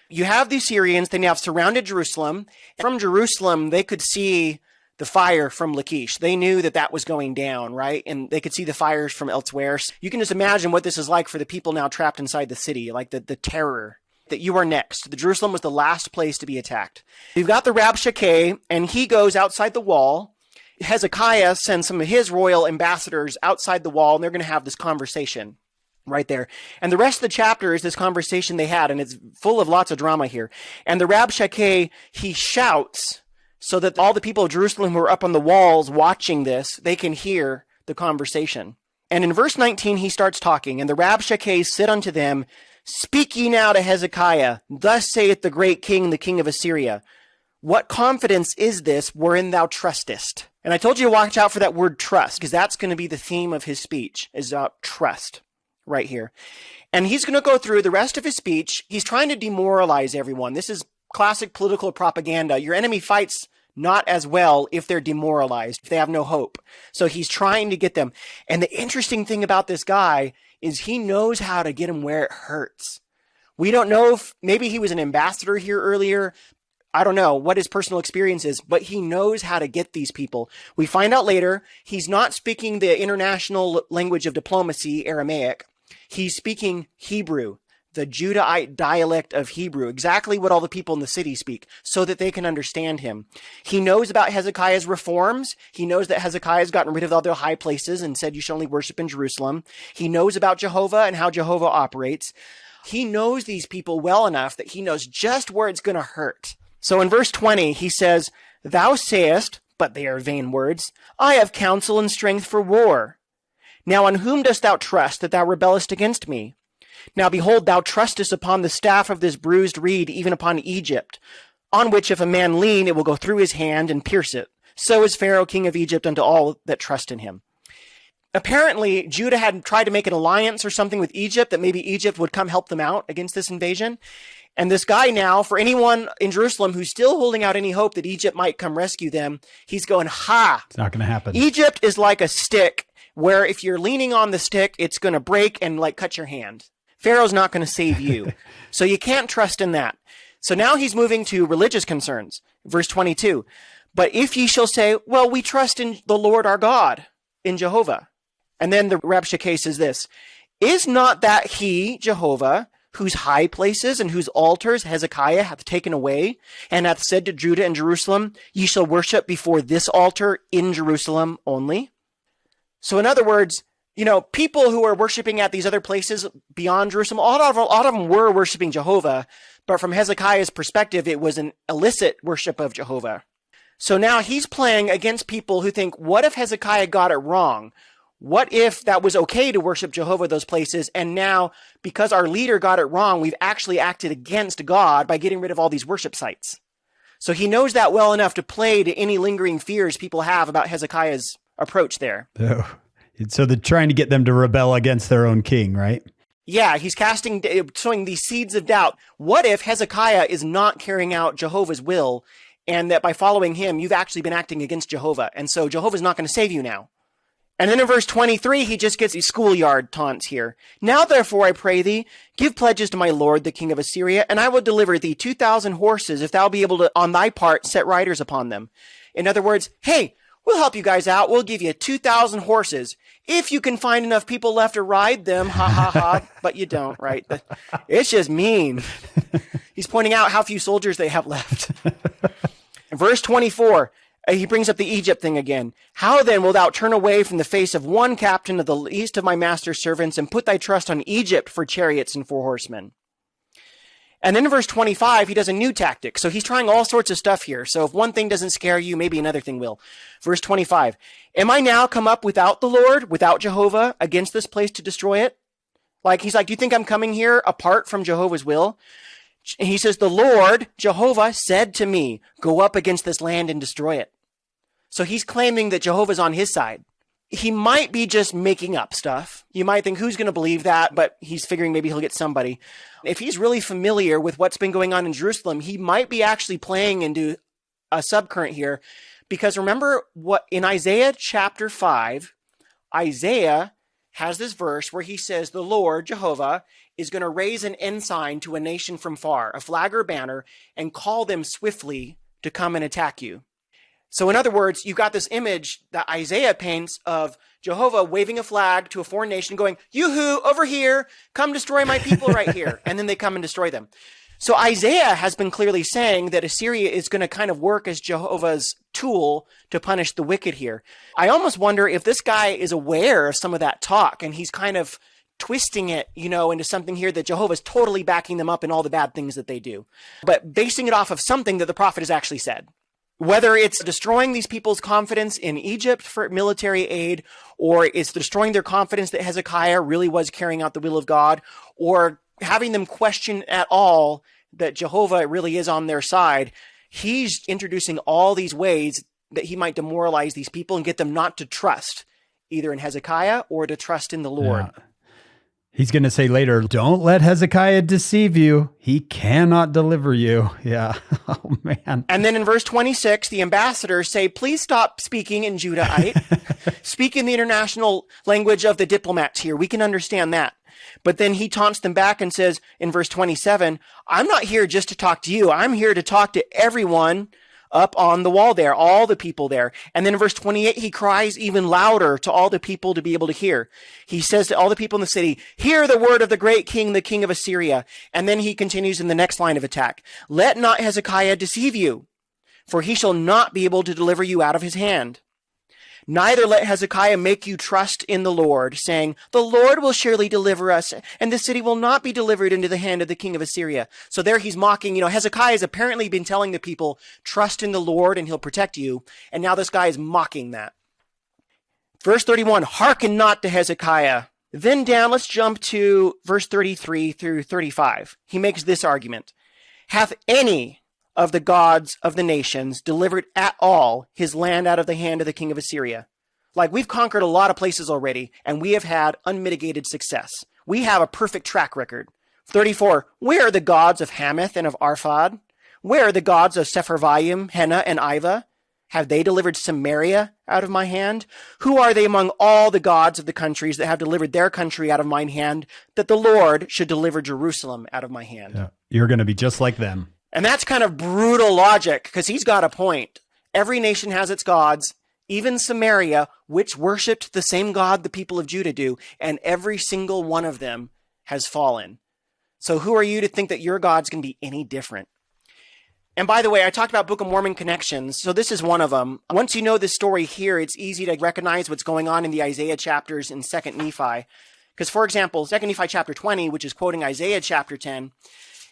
You have the Assyrians, they now have surrounded Jerusalem. From Jerusalem, they could see the fire from Lachish. They knew that that was going down, right? And they could see the fires from elsewhere. So you can just imagine what this is like for the people now trapped inside the city, like the terror that you are next. The Jerusalem was the last place to be attacked. You've got the Rabshakeh, and he goes outside the wall. Hezekiah sends some of his royal ambassadors outside the wall, and they're going to have this conversation. Right there. And the rest of the chapter is this conversation they had, and it's full of lots of drama here. And the Rabshakeh, he shouts so that all the people of Jerusalem who are up on the walls watching this, they can hear the conversation. And in verse 19, he starts talking, and the Rabshakeh said unto them, Speak ye now to Hezekiah, thus saith the great king, the king of Assyria. What confidence is this wherein thou trustest? And I told you to watch out for that word trust, because that's going to be the theme of his speech, is trust. Right here. And he's going to go through the rest of his speech. He's trying to demoralize everyone. This is classic political propaganda. Your enemy fights not as well if they're demoralized, if they have no hope. So he's trying to get them. And the interesting thing about this guy is he knows how to get them where it hurts. We don't know if maybe he was an ambassador here earlier. I don't know what his personal experience is, but he knows how to get these people. We find out later he's not speaking the international language of diplomacy, Aramaic. He's speaking Hebrew, the Judahite dialect of Hebrew, exactly what all the people in the city speak, so that they can understand him. He knows about Hezekiah's reforms. He knows that Hezekiah's gotten rid of all their high places and said you should only worship in Jerusalem. He knows about Jehovah and how Jehovah operates. He knows these people well enough that he knows just where it's going to hurt. So in verse 20, he says, Thou sayest, but they are vain words, I have counsel and strength for war. Now on whom dost thou trust that thou rebellest against me? Now behold, thou trustest upon the staff of this bruised reed, even upon Egypt, on which if a man lean, it will go through his hand and pierce it. So is Pharaoh king of Egypt unto all that trust in him. Apparently, Judah had tried to make an alliance or something with Egypt, that maybe Egypt would come help them out against this invasion. And this guy now, for anyone in Jerusalem who's still holding out any hope that Egypt might come rescue them, he's going, ha! It's not going to happen. Egypt is like a stick where if you're leaning on the stick, it's going to break and like cut your hand. Pharaoh's not going to save you. So you can't trust in that. So now he's moving to religious concerns. Verse 22. But if ye shall say, well, we trust in the Lord our God, in Jehovah. And then the Rabshakeh says this, Is not that he, Jehovah, whose high places and whose altars Hezekiah hath taken away, and hath said to Judah and Jerusalem, Ye shall worship before this altar in Jerusalem only? So in other words, you know, people who are worshiping at these other places beyond Jerusalem, a lot of them were worshiping Jehovah, but from Hezekiah's perspective, it was an illicit worship of Jehovah. So now he's playing against people who think, what if Hezekiah got it wrong? What if that was okay to worship Jehovah those places, and now, because our leader got it wrong, we've actually acted against God by getting rid of all these worship sites? So he knows that well enough to play to any lingering fears people have about Hezekiah's approach there. Oh. So they're trying to get them to rebel against their own king, right? Yeah, he's sowing these seeds of doubt. What if Hezekiah is not carrying out Jehovah's will, and that by following him, you've actually been acting against Jehovah, and so Jehovah's not going to save you now? And then in verse 23, he just gets these schoolyard taunts here. Now therefore, I pray thee, give pledges to my lord, the king of Assyria, and I will deliver thee 2,000 horses, if thou be able to, on thy part, set riders upon them. In other words, hey, we'll help you guys out. We'll give you 2,000 horses. If you can find enough people left to ride them, ha ha ha, but you don't, right? It's just mean. He's pointing out how few soldiers they have left. In verse 24, he brings up the Egypt thing again. How then wilt thou turn away from the face of one captain of the least of my master's servants and put thy trust on Egypt for chariots and for horsemen? And then in verse 25, he does a new tactic. So he's trying all sorts of stuff here. So if one thing doesn't scare you, maybe another thing will. Verse 25, am I now come up without the Lord, without Jehovah, against this place to destroy it? He's like, do you think I'm coming here apart from Jehovah's will? He says, the Lord, Jehovah, said to me, go up against this land and destroy it. So he's claiming that Jehovah's on his side. He might be just making up stuff. You might think, who's going to believe that? But he's figuring maybe he'll get somebody. If he's really familiar with what's been going on in Jerusalem, he might be actually playing into a subcurrent here. Because remember what in Isaiah chapter 5, Isaiah has this verse where he says, the Lord, Jehovah, is going to raise an ensign to a nation from far, a flag or banner, and call them swiftly to come and attack you. So in other words, you've got this image that Isaiah paints of Jehovah waving a flag to a foreign nation going, yoo-hoo, over here, come destroy my people right here. And then they come and destroy them. So Isaiah has been clearly saying that Assyria is going to kind of work as Jehovah's tool to punish the wicked here. I almost wonder if this guy is aware of some of that talk and he's kind of twisting it, into something here that Jehovah's totally backing them up in all the bad things that they do, but basing it off of something that the prophet has actually said. Whether it's destroying these people's confidence in Egypt for military aid, or it's destroying their confidence that Hezekiah really was carrying out the will of God, or having them question at all that Jehovah really is on their side, he's introducing all these ways that he might demoralize these people and get them not to trust either in Hezekiah or to trust in the Lord. Yeah. He's going to say later, don't let Hezekiah deceive you. He cannot deliver you. Yeah. Oh, man. And then in verse 26, the ambassadors say, please stop speaking in Judahite. Speak in the international language of the diplomats here. We can understand that. But then he taunts them back and says in verse 27, I'm not here just to talk to you. I'm here to talk to everyone up on the wall there, all the people there. And then in verse 28, he cries even louder to all the people to be able to hear. He says to all the people in the city, hear the word of the great king, the king of Assyria. And then he continues in the next line of attack. Let not Hezekiah deceive you, for he shall not be able to deliver you out of his hand. Neither let Hezekiah make you trust in the Lord, saying, the Lord will surely deliver us, and the city will not be delivered into the hand of the king of Assyria. So there he's mocking, Hezekiah has apparently been telling the people, trust in the Lord and he'll protect you. And now this guy is mocking that. Verse 31, hearken not to Hezekiah. Then down, let's jump to verse 33 through 35. He makes this argument. Hath any of the gods of the nations delivered at all his land out of the hand of the king of Assyria? We've conquered a lot of places already, and we have had unmitigated success. We have a perfect track record. 34, where are the gods of Hamath and of Arphad? Where are the gods of Sepharvaim, Hena, and Iva? Have they delivered Samaria out of my hand? Who are they among all the gods of the countries that have delivered their country out of mine hand, that the Lord should deliver Jerusalem out of my hand? Yeah. You're going to be just like them. And that's kind of brutal logic, because he's got a point. Every nation has its gods, even Samaria, which worshipped the same God the people of Judah do, and every single one of them has fallen. So who are you to think that your God's going to be any different? And by the way, I talked about Book of Mormon connections, so this is one of them. Once you know this story here, it's easy to recognize what's going on in the Isaiah chapters in 2nd Nephi. Because, for example, 2nd Nephi chapter 20, which is quoting Isaiah chapter 10,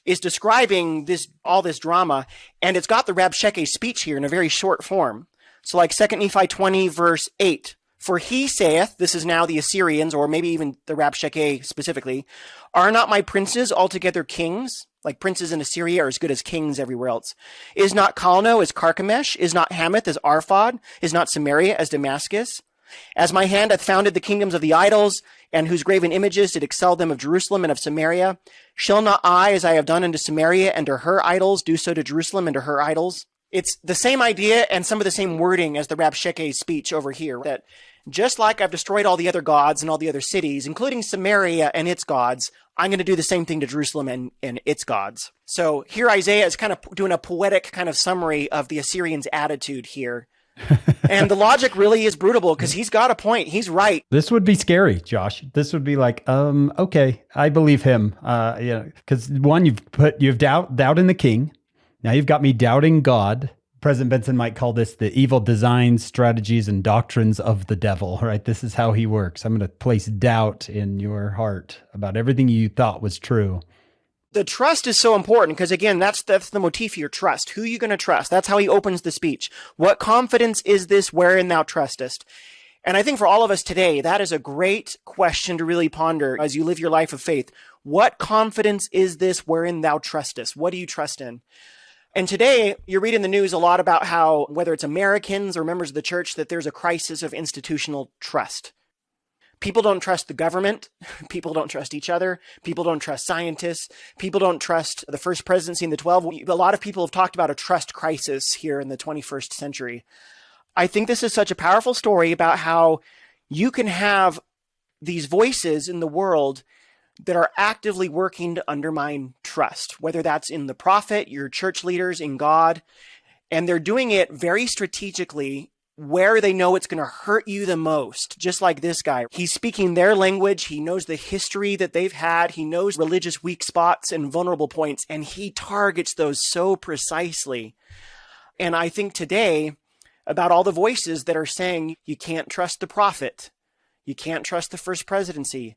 is describing all this drama, and it's got the Rabshakeh speech here in a very short form. So like 2 Nephi 20, verse 8, for he saith, this is now the Assyrians, or maybe even the Rabshakeh specifically, are not my princes altogether kings? Like princes in Assyria are as good as kings everywhere else. Is not Calno as Carchemish? Is not Hamath as Arphad? Is not Samaria as Damascus? As my hand hath founded the kingdoms of the idols, and whose graven images did excel them of Jerusalem and of Samaria, shall not I, as I have done unto Samaria and to her idols, do so to Jerusalem and to her idols? It's the same idea and some of the same wording as the Rabshakeh speech over here, that just like I've destroyed all the other gods and all the other cities, including Samaria and its gods, I'm going to do the same thing to Jerusalem and its gods. So here Isaiah is kind of doing a poetic kind of summary of the Assyrians' attitude here. And the logic really is brutal because he's got a point. He's right. This would be scary, Josh. This would be like, okay, I believe him. Because one, you've doubt in the king. Now you've got me doubting God. President Benson might call this the evil designs, strategies, and doctrines of the devil, right? This is how he works. I'm going to place doubt in your heart about everything you thought was true. The trust is so important because, again, that's the motif here, trust. Who are you going to trust? That's how he opens the speech. What confidence is this wherein thou trustest? And I think for all of us today, that is a great question to really ponder as you live your life of faith. What confidence is this wherein thou trustest? What do you trust in? And today, you're reading the news a lot about how, whether it's Americans or members of the church, that there's a crisis of institutional trust. People don't trust the government. People don't trust each other. People don't trust scientists. People don't trust the first presidency in the 12. A lot of people have talked about a trust crisis here in the 21st century. I think this is such a powerful story about how you can have these voices in the world that are actively working to undermine trust, whether that's in the prophet, your church leaders, in God, and they're doing it very strategically where they know it's going to hurt you the most, just like this guy. He's speaking their language. He knows the history that they've had. He knows religious weak spots and vulnerable points, and he targets those so precisely. And I think today about all the voices that are saying you can't trust the prophet, you can't trust the first presidency,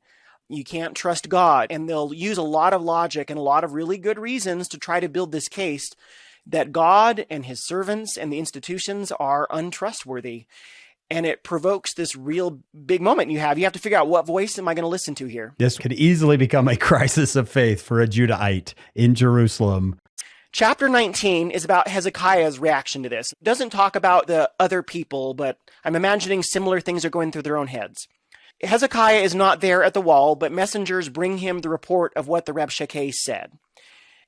you can't trust God. And they'll use a lot of logic and a lot of really good reasons to try to build this case that God and his servants and the institutions are untrustworthy. And it provokes this real big moment you have. You have to figure out, what voice am I going to listen to here? This could easily become a crisis of faith for a Judahite in Jerusalem. Chapter 19 is about Hezekiah's reaction to this. It doesn't talk about the other people, but I'm imagining similar things are going through their own heads. Hezekiah is not there at the wall, but messengers bring him the report of what the Rabshakeh said.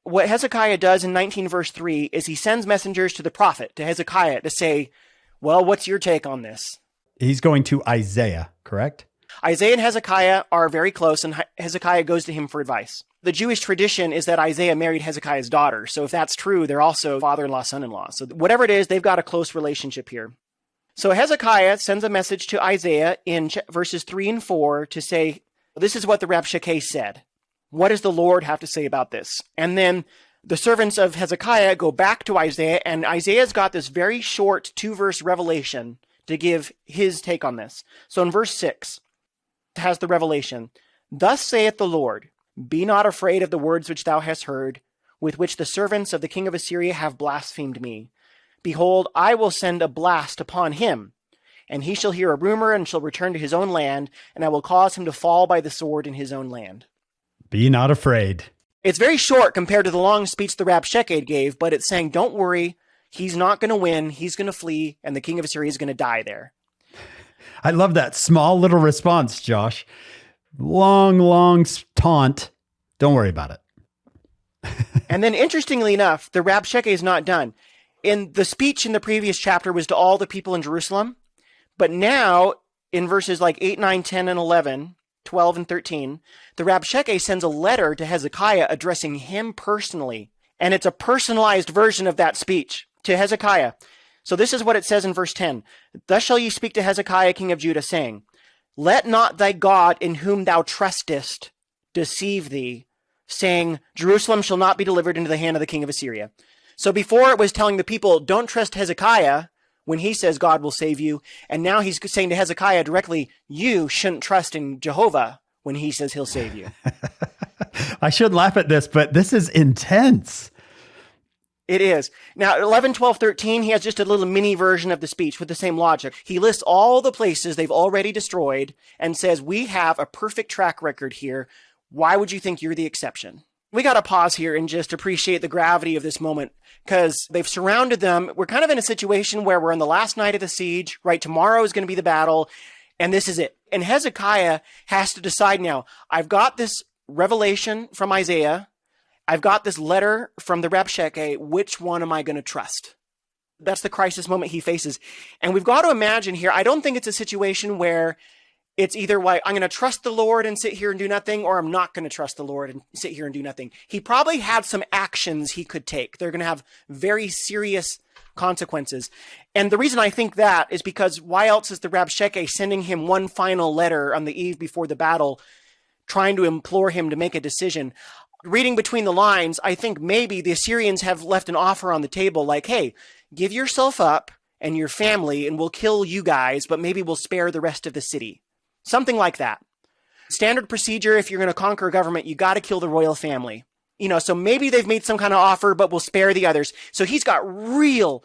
What Hezekiah does in 19 verse 3 is he sends messengers to the prophet, to Hezekiah, to say, well, what's your take on this? He's going to Isaiah, correct? Isaiah and Hezekiah are very close, and Hezekiah goes to him for advice. The Jewish tradition is that Isaiah married Hezekiah's daughter. So if that's true, they're also father-in-law, son-in-law. So whatever it is, they've got a close relationship here. So Hezekiah sends a message to Isaiah in verses 3 and 4 to say, this is what the Rabshakeh said. What does the Lord have to say about this? And then the servants of Hezekiah go back to Isaiah, and Isaiah's got this very short 2-verse revelation to give his take on this. So in verse 6, it has the revelation. Thus saith the Lord, be not afraid of the words which thou hast heard, with which the servants of the king of Assyria have blasphemed me. Behold, I will send a blast upon him, and he shall hear a rumor and shall return to his own land, and I will cause him to fall by the sword in his own land. Be not afraid. It's very short compared to the long speech the Rabshakeh gave, but it's saying, don't worry, he's not going to win, he's going to flee, and the king of Assyria is going to die there. I love that small little response, Josh. Long taunt. Don't worry about it. And then interestingly enough, the Rabshakeh is not done. In the speech in the previous chapter was to all the people in Jerusalem, but now in verses like 8, 9, 10, and 11, 12 and 13, the Rabshakeh sends a letter to Hezekiah addressing him personally. And it's a personalized version of that speech to Hezekiah. So this is what it says in verse 10. Thus shall ye speak to Hezekiah, king of Judah, saying, let not thy God in whom thou trustest deceive thee, saying, Jerusalem shall not be delivered into the hand of the king of Assyria. So before it was telling the people, don't trust Hezekiah when he says God will save you. And now he's saying to Hezekiah directly, you shouldn't trust in Jehovah when he says he'll save you. I shouldn't laugh at this, but this is intense. It is. Now, 11, 12, 13, he has just a little mini version of the speech with the same logic. He lists all the places they've already destroyed and says, we have a perfect track record here. Why would you think you're the exception? We got to pause here and just appreciate the gravity of this moment because they've surrounded them. We're kind of in a situation where we're in the last night of the siege, right? Tomorrow is going to be the battle, and this is it. And Hezekiah has to decide now, I've got this revelation from Isaiah. I've got this letter from the Rabshakeh. Which one am I going to trust? That's the crisis moment he faces. And we've got to imagine here, I don't think it's a situation where it's either like, I'm going to trust the Lord and sit here and do nothing, or I'm not going to trust the Lord and sit here and do nothing. He probably had some actions he could take. They're going to have very serious consequences. And the reason I think that is because why else is the Rabshakeh sending him one final letter on the eve before the battle, trying to implore him to make a decision? Reading between the lines, I think maybe the Assyrians have left an offer on the table like, hey, give yourself up and your family and we'll kill you guys, but maybe we'll spare the rest of the city. Something like that. Standard procedure, if you're going to conquer a government, you got to kill the royal family. So maybe they've made some kind of offer, but we'll spare the others. So he's got real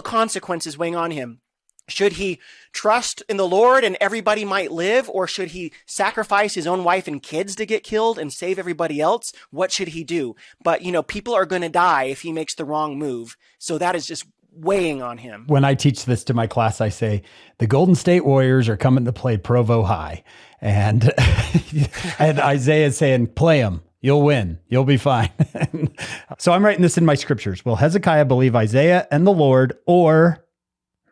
consequences weighing on him. Should he trust in the Lord and everybody might live, or should he sacrifice his own wife and kids to get killed and save everybody else? What should he do? But, people are going to die if he makes the wrong move. So that is just weighing on him. When I teach this to my class, I say, the Golden State Warriors are coming to play Provo High. And, and Isaiah is saying, play them. You'll win. You'll be fine. So I'm writing this in my scriptures. Will Hezekiah believe Isaiah and the Lord, or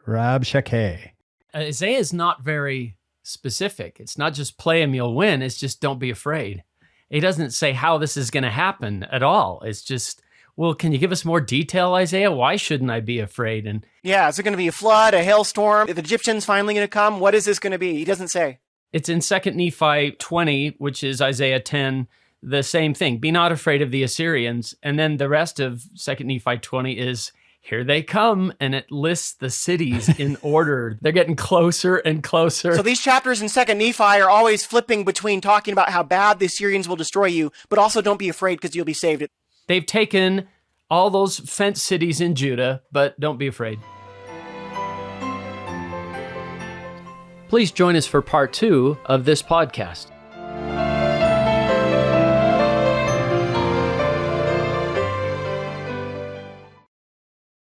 Rabshakeh? Isaiah is not very specific. It's not just play him, you'll win. It's just don't be afraid. He doesn't say how this is going to happen at all. It's just, well, can you give us more detail, Isaiah? Why shouldn't I be afraid? And yeah, is it going to be a flood, a hailstorm? Are the Egyptians finally going to come? What is this going to be? He doesn't say. It's in 2 Nephi 20, which is Isaiah 10, the same thing. Be not afraid of the Assyrians. And then the rest of 2 Nephi 20 is, here they come, and it lists the cities in order. They're getting closer and closer. So these chapters in 2 Nephi are always flipping between talking about how bad the Assyrians will destroy you, but also don't be afraid because you'll be saved. They've taken all those fenced cities in Judah, but don't be afraid. Please join us for part 2 of this podcast.